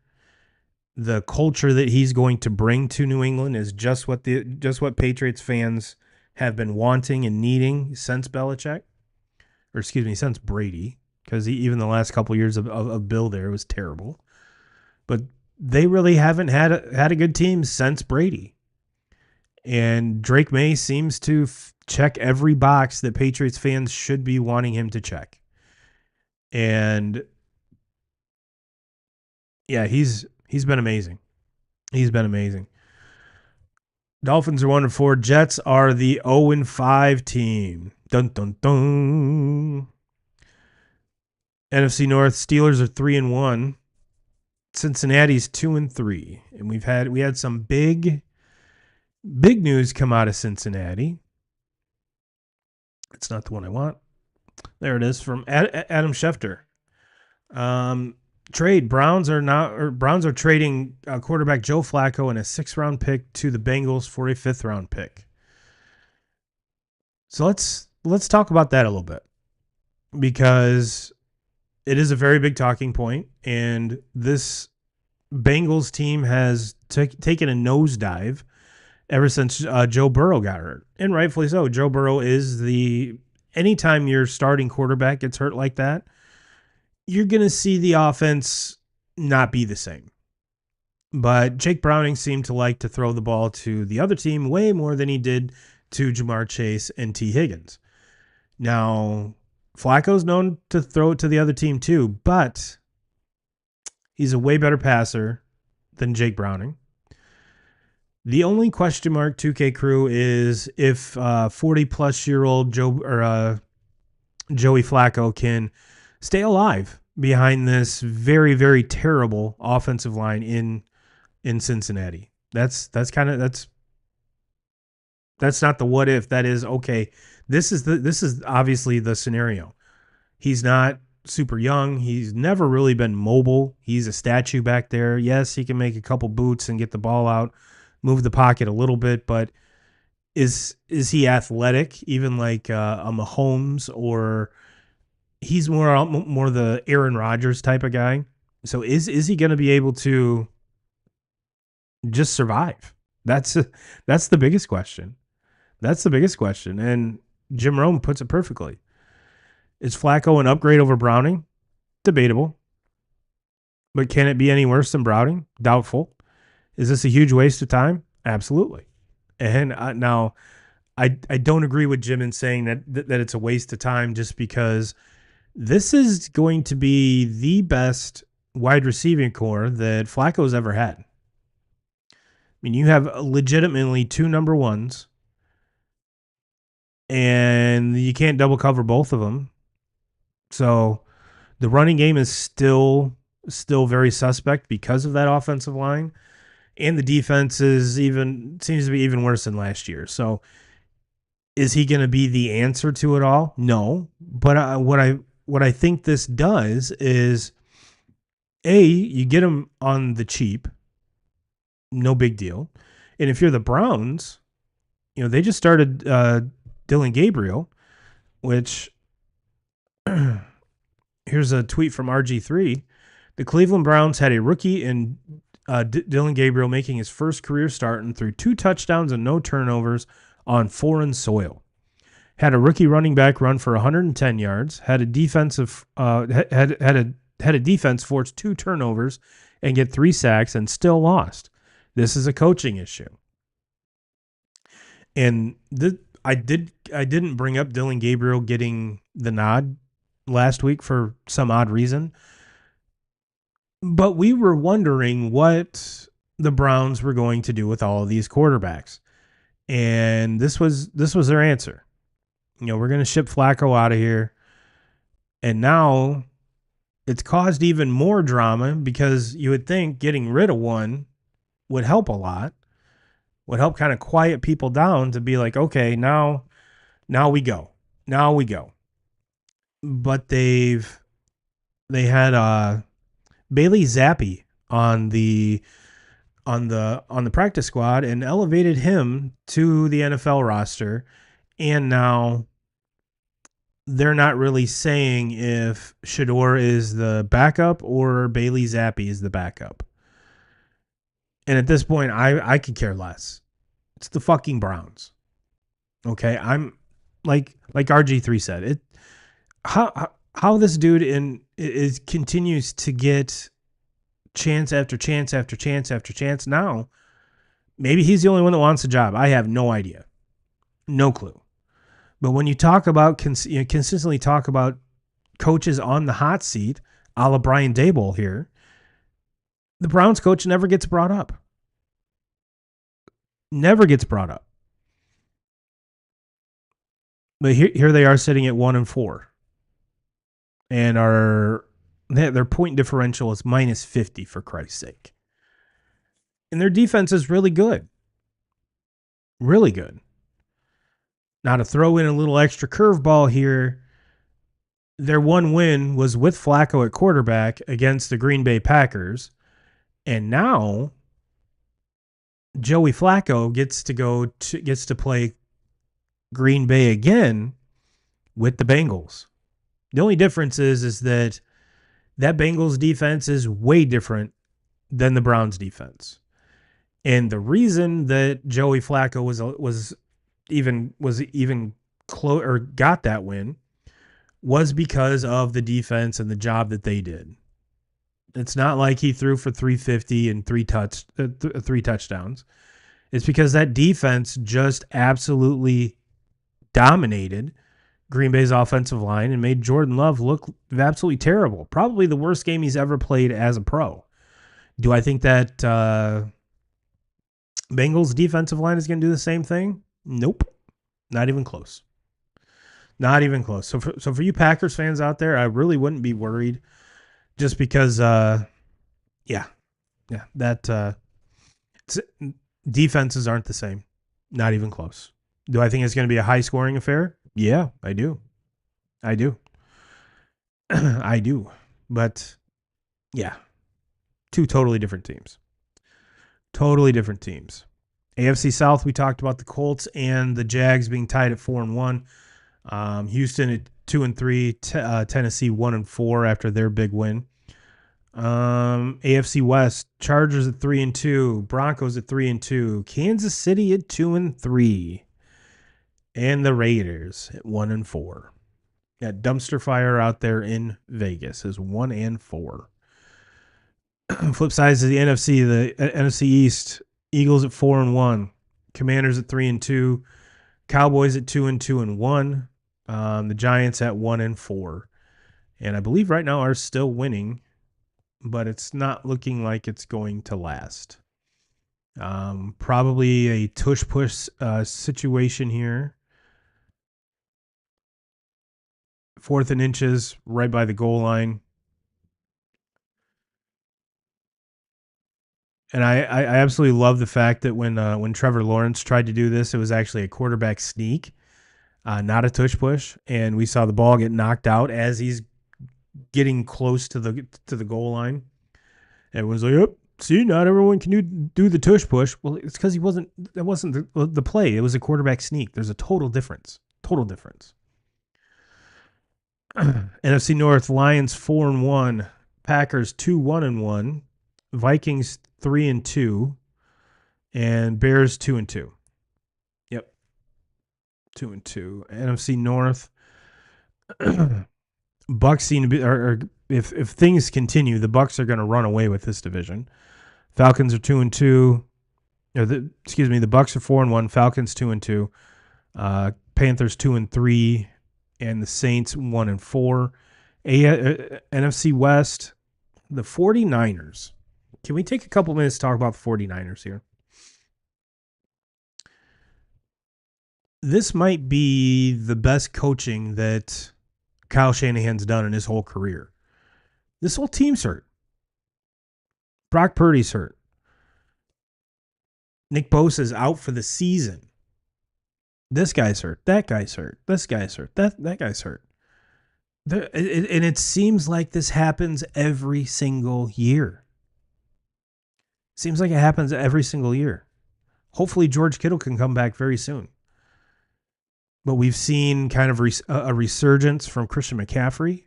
the culture that he's going to bring to New England is just what Patriots fans have been wanting and needing since Belichick, or excuse me, since Brady, because even the last couple years of Bill there was terrible. But they really haven't had a good team since Brady. And Drake May seems to check every box that Patriots fans should be wanting him to check. And yeah, he's been amazing. He's been amazing. Dolphins are 1-4. Jets are the 0-5 team. Dun dun dun. NFC North, Steelers are 3-1. Cincinnati's 2-3. And we had some big news come out of Cincinnati. It's not the one I want. There it is from Adam Schefter. Trade Browns are trading quarterback Joe Flacco and a 6th-round pick to the Bengals for a 5th-round pick. So let's talk about that a little bit, because it is a very big talking point, and this Bengals team has taken a nosedive ever since Joe Burrow got hurt, and rightfully so. Joe Burrow is anytime your starting quarterback gets hurt like that, you're going to see the offense not be the same. But Jake Browning seemed to like to throw the ball to the other team way more than he did to Jamar Chase and T. Higgins. Now, Flacco's known to throw it to the other team too, but he's a way better passer than Jake Browning. The only question mark, 2K crew, is if 40-plus-year-old Joey Flacco can stay alive behind this very, very terrible offensive line in Cincinnati. That's not the what if. That is, okay, this is obviously the scenario. He's not super young. He's never really been mobile. He's a statue back there. Yes, he can make a couple boots and get the ball out, move the pocket a little bit, but is he athletic, even like a Mahomes, or he's more the Aaron Rodgers type of guy? So is he going to be able to just survive? That's the biggest question. That's the biggest question. And Jim Rome puts it perfectly. Is Flacco an upgrade over Browning? Debatable. But can it be any worse than Browning? Doubtful. Is this a huge waste of time? Absolutely. And now, I don't agree with Jim in saying that it's a waste of time, just because this is going to be the best wide receiving core that Flacco's ever had. I mean, you have legitimately 2 number ones, and you can't double cover both of them. So the running game is still very suspect because of that offensive line. And the defense seems to be even worse than last year. So is he going to be the answer to it all? No. But what I think this does is, you get him on the cheap, no big deal. And if you're the Browns, they just started Dylan Gabriel, which here's a tweet from RG3. The Cleveland Browns had a rookie in Dylan Gabriel making his first career start and threw 2 touchdowns and no turnovers on foreign soil. Had a rookie running back run for 110 yards. Had a defense force 2 turnovers and get 3 sacks and still lost. This is a coaching issue. And I didn't bring up Dylan Gabriel getting the nod last week for some odd reason. But we were wondering what the Browns were going to do with all of these quarterbacks. And this was their answer. We're going to ship Flacco out of here. And now it's caused even more drama because you would think getting rid of one would help a lot, would help kind of quiet people down to be like, okay, now we go. Now we go. But they had Bailey Zappi on the practice squad and elevated him to the NFL roster. And now they're not really saying if Shador is the backup or Bailey Zappi is the backup. And at this point, I could care less. It's the fucking Browns. Okay, I'm like RG3 said. It how this dude continues to get chance after chance after chance after chance. Now, maybe he's the only one that wants a job. I have no idea, no clue. But when you talk about consistently talk about coaches on the hot seat, a la Brian Daboll here, the Browns coach never gets brought up. Never gets brought up. But here they are sitting at 1-4, and their point differential is -50 for Christ's sake. And their defense is really good. Really good. Now, to throw in a little extra curveball here, their one win was with Flacco at quarterback against the Green Bay Packers. And now Joey Flacco gets to play Green Bay again with the Bengals. The only difference is that Bengals defense is way different than the Browns defense. And the reason that Joey Flacco was even close or got that win was because of the defense and the job that they did. It's not like he threw for 350 and three touchdowns. It's because that defense just absolutely dominated Green Bay's offensive line and made Jordan Love look absolutely terrible. Probably the worst game he's ever played as a pro. Do I think that Bengals defensive line is going to do the same thing? Nope. Not even close. Not even close. So for you Packers fans out there, I really wouldn't be worried just because, defenses aren't the same. Not even close. Do I think it's going to be a high-scoring affair? Yeah, I do. I do. But, yeah, two totally different teams. Totally different teams. AFC South, we talked about the Colts and the Jags being tied at 4-1. Houston at 2-3. Tennessee 1-4 after their big win. AFC West, Chargers at 3-2. Broncos at 3-2. Kansas City at 2-3. And the Raiders at 1-4. That dumpster fire out there in Vegas is 1-4. Flip sides of the NFC, the NFC East, Eagles at 4-1, Commanders at 3-2, Cowboys at 2-2-1, the Giants at 1-4, and I believe right now are still winning, but it's not looking like it's going to last. Probably a tush push situation here. 4th and inches, right by the goal line. And I absolutely love the fact that when Trevor Lawrence tried to do this, it was actually a quarterback sneak, not a tush push, and we saw the ball get knocked out as he's getting close to the goal line. Everyone's like, "Oh, see, not everyone can do the tush push." Well, it's because that wasn't the play. It was a quarterback sneak. There's a total difference. Total difference. NFC North, Lions 4-1, Packers 2-1-1, Vikings 3-2, and Bears 2-2. Yep, 2-2. NFC North, Bucs seem to be, or if things continue, the Bucs are going to run away with this division. Falcons are 2-2. The Bucs are 4-1. Falcons 2-2. Panthers 2-3, and the Saints 1-4. NFC West, the 49ers. Can we take a couple minutes to talk about the 49ers here? This might be the best coaching that Kyle Shanahan's done in his whole career. This whole team's hurt. Brock Purdy's hurt. Nick Bosa's out for the season. This guy's hurt. That guy's hurt. This guy's hurt. That guy's hurt. And it seems like this happens every single year. Seems like it happens every single year. Hopefully George Kittle can come back very soon. But we've seen kind of a resurgence from Christian McCaffrey.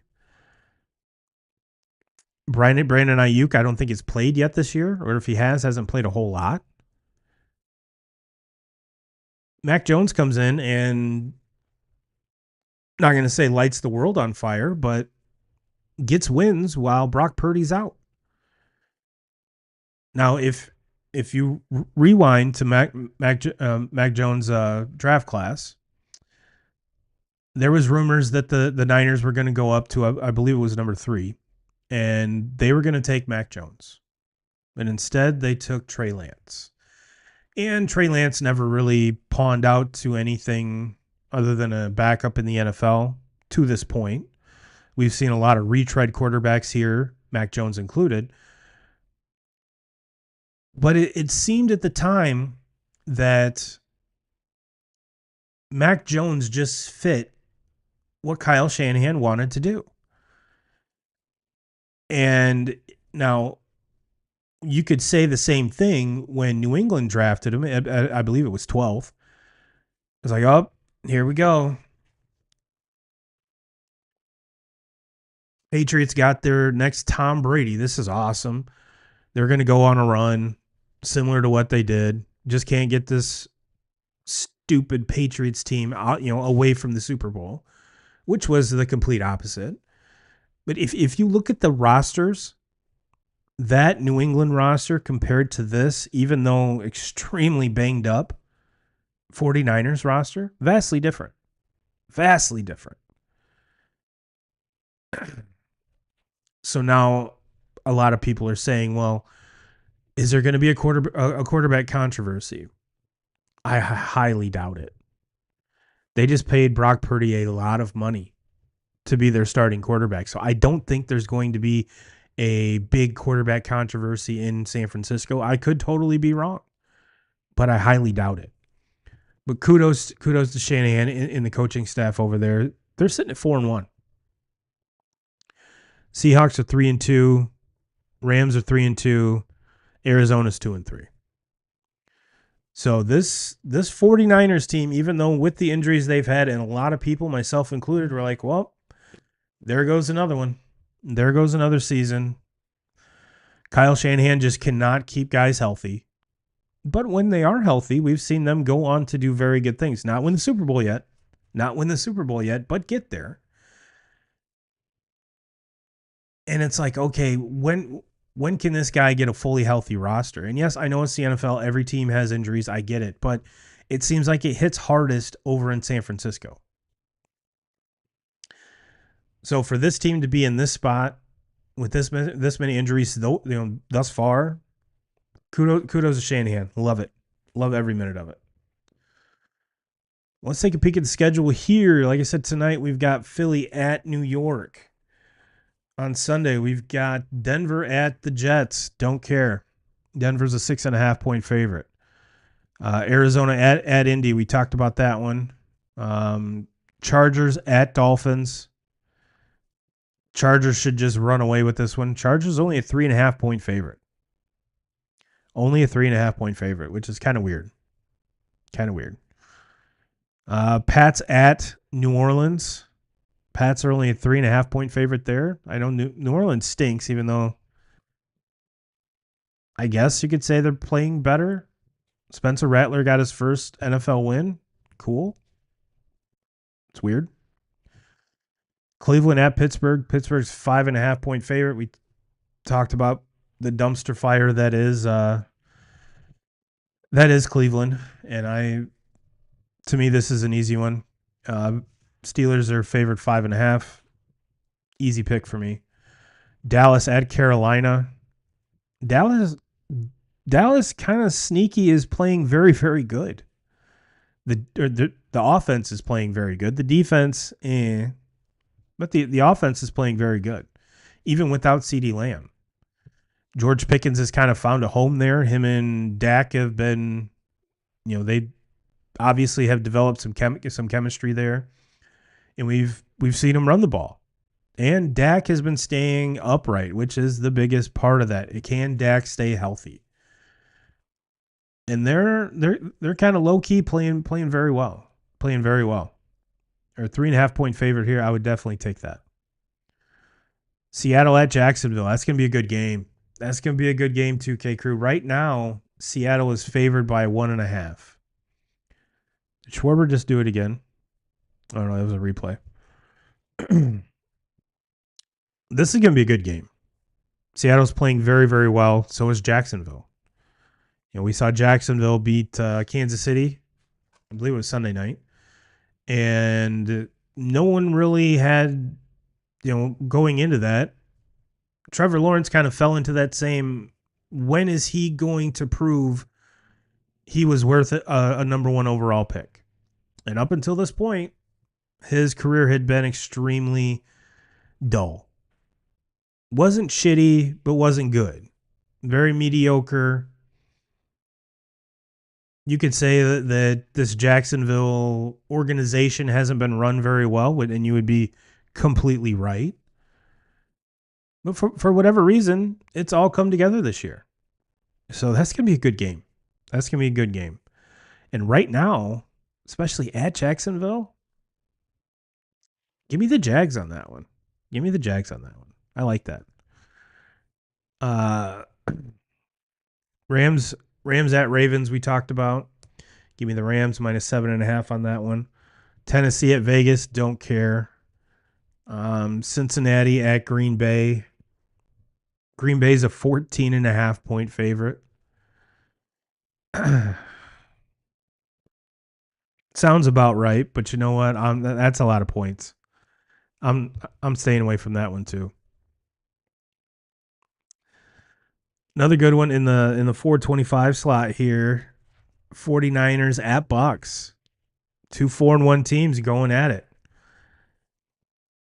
Brandon Ayuk, I don't think he's played yet this year, or if he hasn't played a whole lot. Mac Jones comes in and, not going to say lights the world on fire, but gets wins while Brock Purdy's out. Now, if you rewind to Mac Jones' draft class, there was rumors that the Niners were going to go up to, I believe it was number 3, and they were going to take Mac Jones. And instead, they took Trey Lance. And Trey Lance never really pawned out to anything other than a backup in the NFL to this point. We've seen a lot of retread quarterbacks here, Mac Jones included. But it seemed at the time that Mac Jones just fit what Kyle Shanahan wanted to do. And now you could say the same thing when New England drafted him. I believe it was 12th. It's like, oh, here we go. Patriots got their next Tom Brady. This is awesome. They're going to go on a run similar to what they did. Just can't get this stupid Patriots team out, away from the Super Bowl, which was the complete opposite. But if you look at the rosters, that New England roster compared to this, even though extremely banged up, 49ers roster, vastly different. Vastly different. So now a lot of people are saying, well, is there going to be a quarterback controversy? I highly doubt it. They just paid Brock Purdy a lot of money to be their starting quarterback. So I don't think there's going to be a big quarterback controversy in San Francisco. I could totally be wrong, but I highly doubt it. But kudos to Shanahan in the coaching staff over there. They're sitting at 4-1. Seahawks are 3-2. Rams are 3-2. Arizona's 2-3. So this 49ers team, even though with the injuries they've had, and a lot of people, myself included, were like, well, there goes another one. There goes another season. Kyle Shanahan just cannot keep guys healthy. But when they are healthy, we've seen them go on to do very good things. Not win the Super Bowl yet. Not win the Super Bowl yet, but get there. And it's like, okay, when can this guy get a fully healthy roster? And yes, I know it's the NFL. Every team has injuries. I get it. But it seems like it hits hardest over in San Francisco. So for this team to be in this spot with this many injuries, thus far, kudos to Shanahan. Love it. Love every minute of it. Let's take a peek at the schedule here. Like I said, tonight we've got Philly at New York. On Sunday, we've got Denver at the Jets. Don't care. Denver's a 6.5-point favorite. Arizona at Indy. We talked about that one. Chargers at Dolphins. Chargers should just run away with this one. Chargers only a 3.5-point favorite. Only a 3.5-point favorite, which is kind of weird. Kind of weird. Pats at New Orleans. Pats are only a 3.5-point favorite there. I know New Orleans stinks, even though I guess you could say they're playing better. Spencer Rattler got his first NFL win. Cool. It's weird. Cleveland at Pittsburgh. Pittsburgh's 5.5-point favorite. We talked about the dumpster fire that is Cleveland, and I To me, this is an easy one. Steelers are favored 5.5. Easy pick for me. Dallas at Carolina. Dallas Dallas kind of sneaky is playing very, very good. The offense is playing very good. The defense, but the offense is playing very good, even without CeeDee Lamb. George Pickens has kind of found a home there. Him and Dak have been, they obviously have developed some chemistry there, and we've seen him run the ball. And Dak has been staying upright, which is the biggest part of that. Can Dak stay healthy? And they're kind of low key playing very well, Or 3.5 point favorite here. I would definitely take that. Seattle at Jacksonville. That's gonna be a good game. 2K Crew. Right now, Seattle is favored by 1.5. Did Schwarber just do it again? Oh no, that was a replay. This is gonna be a good game. Seattle's playing very, very well. So is Jacksonville. We saw Jacksonville beat Kansas City. I believe it was Sunday night. And no one really had, going into that, Trevor Lawrence kind of fell into that same, when is he going to prove he was worth a number one overall pick? And up until this point, his career had been extremely dull. Wasn't shitty, but wasn't good. Very mediocre. You could say that this Jacksonville organization hasn't been run very well, and you would be completely right. But for whatever reason, it's all come together this year. So that's going to be a good game. And right now, especially at Jacksonville, give me the Jags on that one. I like that. Rams at Ravens, we talked about. Give me the Rams minus 7.5 on that one. Tennessee at Vegas, don't care. Cincinnati at Green Bay. Green Bay's a 14.5 point favorite. Sounds about right, but you know what? That's a lot of points. I'm staying away from that one too. Another good one in the 425 slot here. 49ers at Bucks. 2 4-1 teams going at it.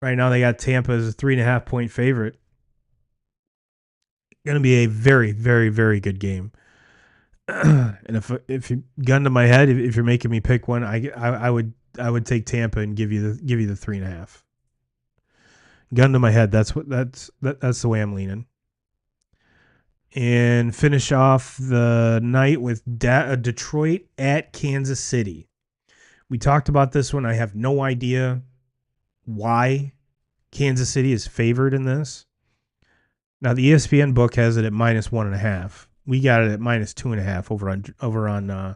Right now they got Tampa as a 3.5 point favorite. Going to be a very, very, very good game. And if you gun to my head, if you're making me pick one, I would take Tampa and give you the 3.5. Gun to my head, that's the way I'm leaning. And finish off the night with Detroit at Kansas City. We talked about this one. I have no idea why Kansas City is favored in this. Now the ESPN book has it at minus 1.5. We got it at minus 2.5 over on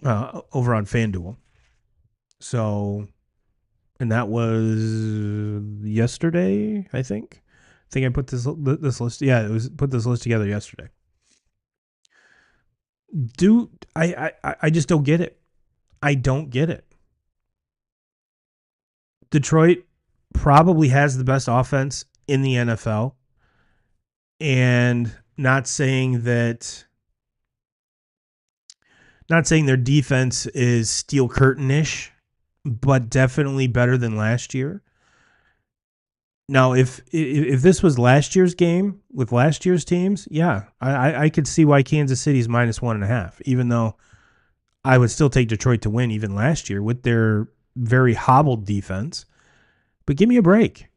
FanDuel. So, and that was yesterday, I think. I put this list. Yeah, it was put this list together yesterday. I just don't get it. I don't get it. Detroit probably has the best offense in the NFL, and not saying their defense is steel curtain-ish, but definitely better than last year. Now, if this was last year's game with last year's teams, yeah, I could see why Kansas City's minus 1.5, even though I would still take Detroit to win even last year with their very hobbled defense. But give me a break.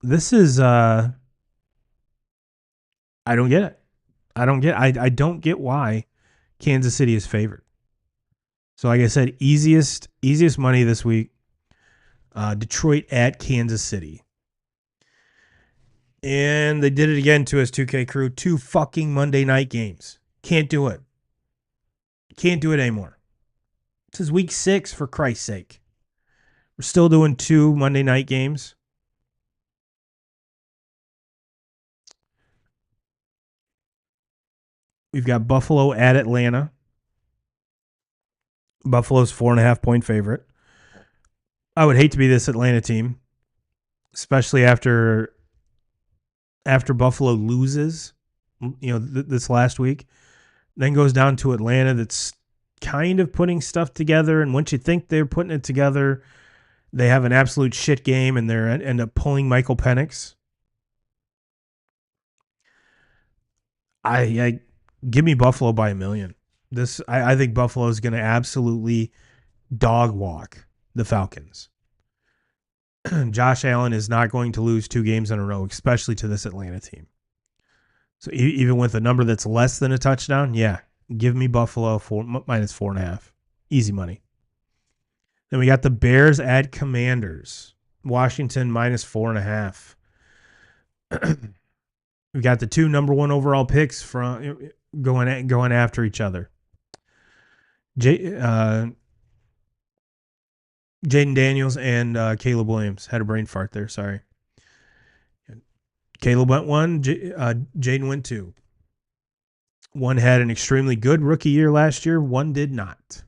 This is I don't get it. I don't get why Kansas City is favored. So like I said, easiest money this week. Detroit at Kansas City. And they did it again to us, 2K Crew. 2 fucking Monday night games. Can't do it. Can't do it anymore. This is week 6, for Christ's sake. We're still doing 2 Monday night games. We've got Buffalo at Atlanta. Buffalo's 4.5-point favorite. I would hate to be this Atlanta team, especially after Buffalo loses, this last week, then goes down to Atlanta that's kind of putting stuff together. And once you think they're putting it together, they have an absolute shit game and they end up pulling Michael Penix. I give me Buffalo by 1,000,000. I think Buffalo is going to absolutely dog walk the Falcons. Josh Allen is not going to lose 2 games in a row, especially to this Atlanta team. So even with a number that's less than a touchdown, yeah, give me Buffalo minus 4.5. Easy money. Then we got the Bears at Commanders. Washington minus 4.5. We got the 2 number 1 overall picks from going after each other. Jaden Daniels and Caleb Williams had a brain fart there. Sorry. Caleb went 1. Jaden went 2. One had an extremely good rookie year last year. One did not.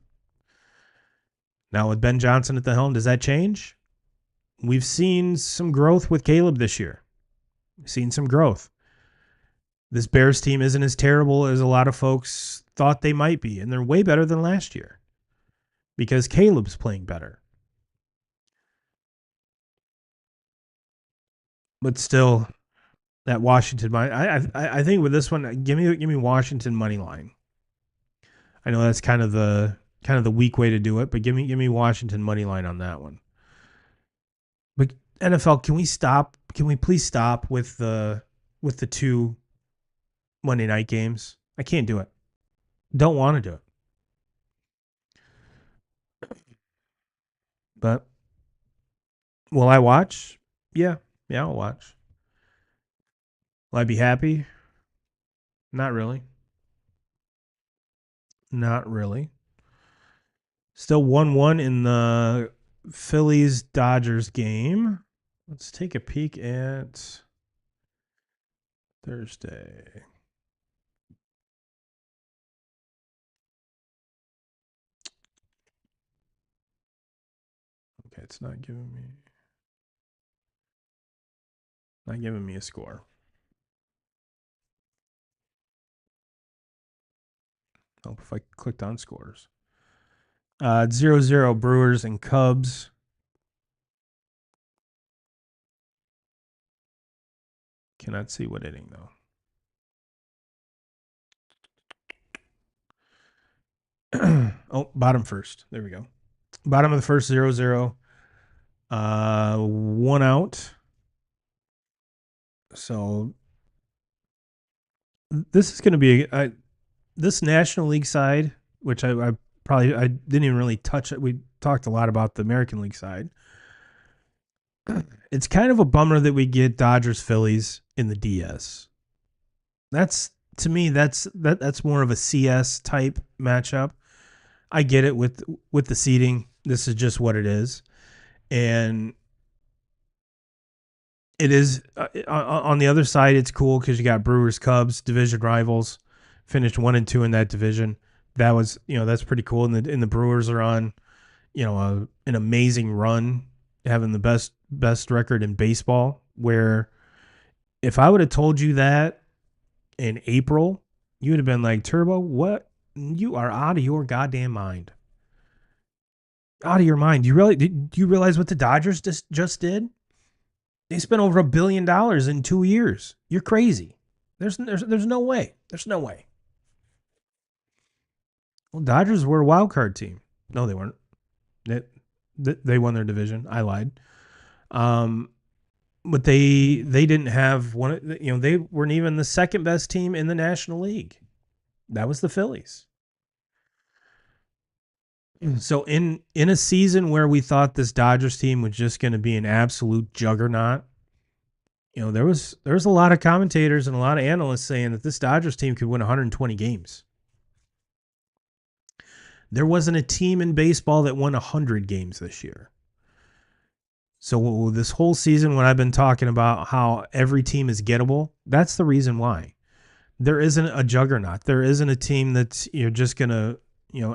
Now with Ben Johnson at the helm, does that change? We've seen some growth with Caleb this year. We've seen some growth. This Bears team isn't as terrible as a lot of folks thought they might be, and they're way better than last year because Caleb's playing better. But still, that Washington I think with this one, give me Washington money line. I know that's kind of the weak way to do it, but give me Washington money line on that one. But NFL, can we stop? Can we please stop with the 2 Monday night games? I can't do it. Don't want to do it. But will I watch? Yeah, I'll watch. Will I be happy? Not really. Not really. Still 1-1 in the Phillies-Dodgers game. Let's take a peek at Thursday. Okay, it's not giving me a score. Oh, if I clicked on scores. 0-0 Brewers and Cubs. Cannot see what inning though. Oh, bottom first. There we go. Bottom of the first, 0-0. 1 out. So this is going to be this National League side, which I didn't even really touch it. We talked a lot about the American League side. It's kind of a bummer that we get Dodgers Phillies in the DS. To me that's more of a CS type matchup. I get it with the seeding. This is just what it is. And it is on the other side, it's cool because you got Brewers, Cubs, division rivals, finished 1-2 in that division. That was, that's pretty cool. And the Brewers are on, an amazing run, having the best record in baseball. Where if I would have told you that in April, you would have been like, Turbo, what? You are out of your goddamn mind. Out of your mind. Do you realize what the Dodgers just did? They spent over $1 billion in 2 years. You're crazy. There's no way. There's no way. Well, Dodgers were a wild card team. No, they weren't. They won their division. I lied. But they didn't have one. They weren't even the second best team in the National League. That was the Phillies. So in a season where we thought this Dodgers team was just going to be an absolute juggernaut, there was a lot of commentators and a lot of analysts saying that this Dodgers team could win 120 games. There wasn't a team in baseball that won 100 games this year. So this whole season, when I've been talking about how every team is gettable, that's the reason why. There isn't a juggernaut. There isn't a team that's you're just going to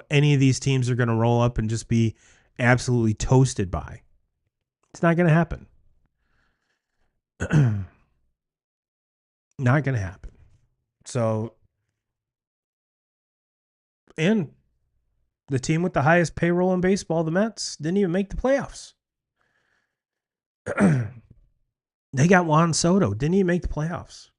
any of these teams are going to roll up and just be absolutely toasted by. It's not going to happen. Not going to happen. So, and the team with the highest payroll in baseball, the Mets, didn't even make the playoffs. They got Juan Soto, didn't even make the playoffs.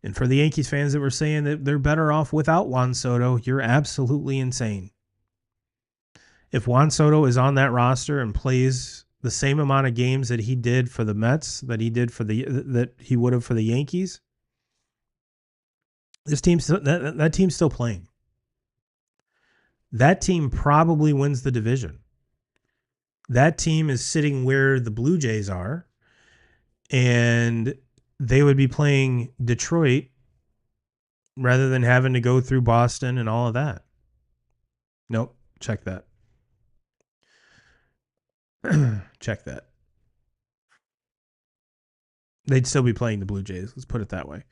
And for the Yankees fans that were saying that they're better off without Juan Soto, you're absolutely insane. If Juan Soto is on that roster and plays the same amount of games that he did for the Mets, that he would have for the Yankees, this team's that team's still playing. That team probably wins the division. That team is sitting where the Blue Jays are, and they would be playing Detroit rather than having to go through Boston and all of that. Nope, check that. Check that. They'd still be playing the Blue Jays, let's put it that way.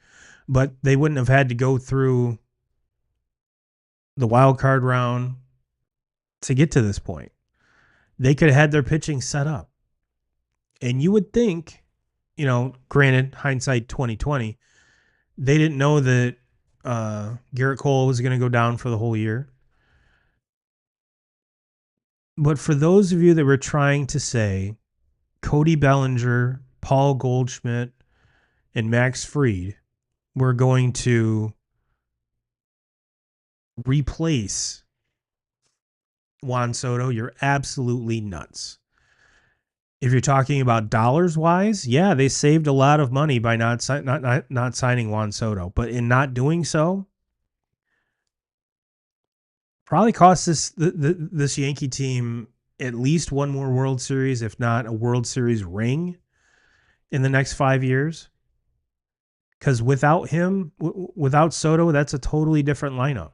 But they wouldn't have had to go through the wild card round to get to this point. They could have had their pitching set up. And you would think, granted, hindsight 2020, they didn't know that Garrett Cole was going to go down for the whole year. But for those of you that were trying to say Cody Bellinger, Paul Goldschmidt, and Max Fried were going to replace Juan Soto, you're absolutely nuts. If you're talking about dollars-wise, yeah, they saved a lot of money by not signing Juan Soto. But in not doing so, probably cost this Yankee team at least one more World Series, if not a World Series ring in the next 5 years. Because without him, without Soto, that's a totally different lineup.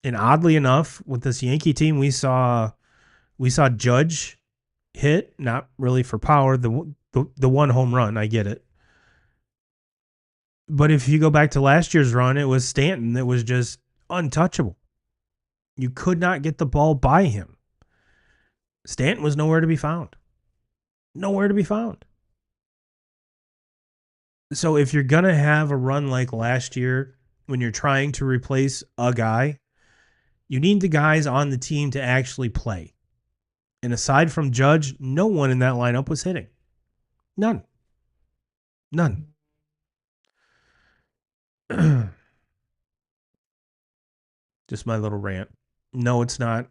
And oddly enough, with this Yankee team, we saw Judge hit, not really for power, the one home run, I get it. But if you go back to last year's run, it was Stanton that was just untouchable. You could not get the ball by him. Stanton was nowhere to be found. Nowhere to be found. So if you're going to have a run like last year, when you're trying to replace a guy, you need the guys on the team to actually play. And aside from Judge, no one in that lineup was hitting. None. Just my little rant. No, it's not.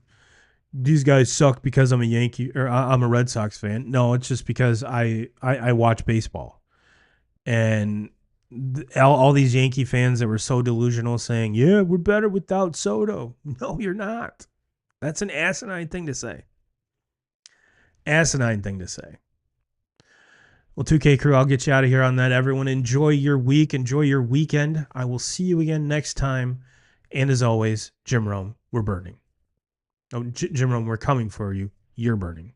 These guys suck because I'm a Yankee or I'm a Red Sox fan. No, it's just because I watch baseball. And all these Yankee fans that were so delusional saying, yeah, we're better without Soto. No, you're not. That's an asinine thing to say. Asinine thing to say. Well, 2K crew, I'll get you out of here on that. Everyone, enjoy your week. Enjoy your weekend. I will see you again next time. And as always, Jim Rome, we're burning. Oh, Jim Rome, we're coming for you. You're burning.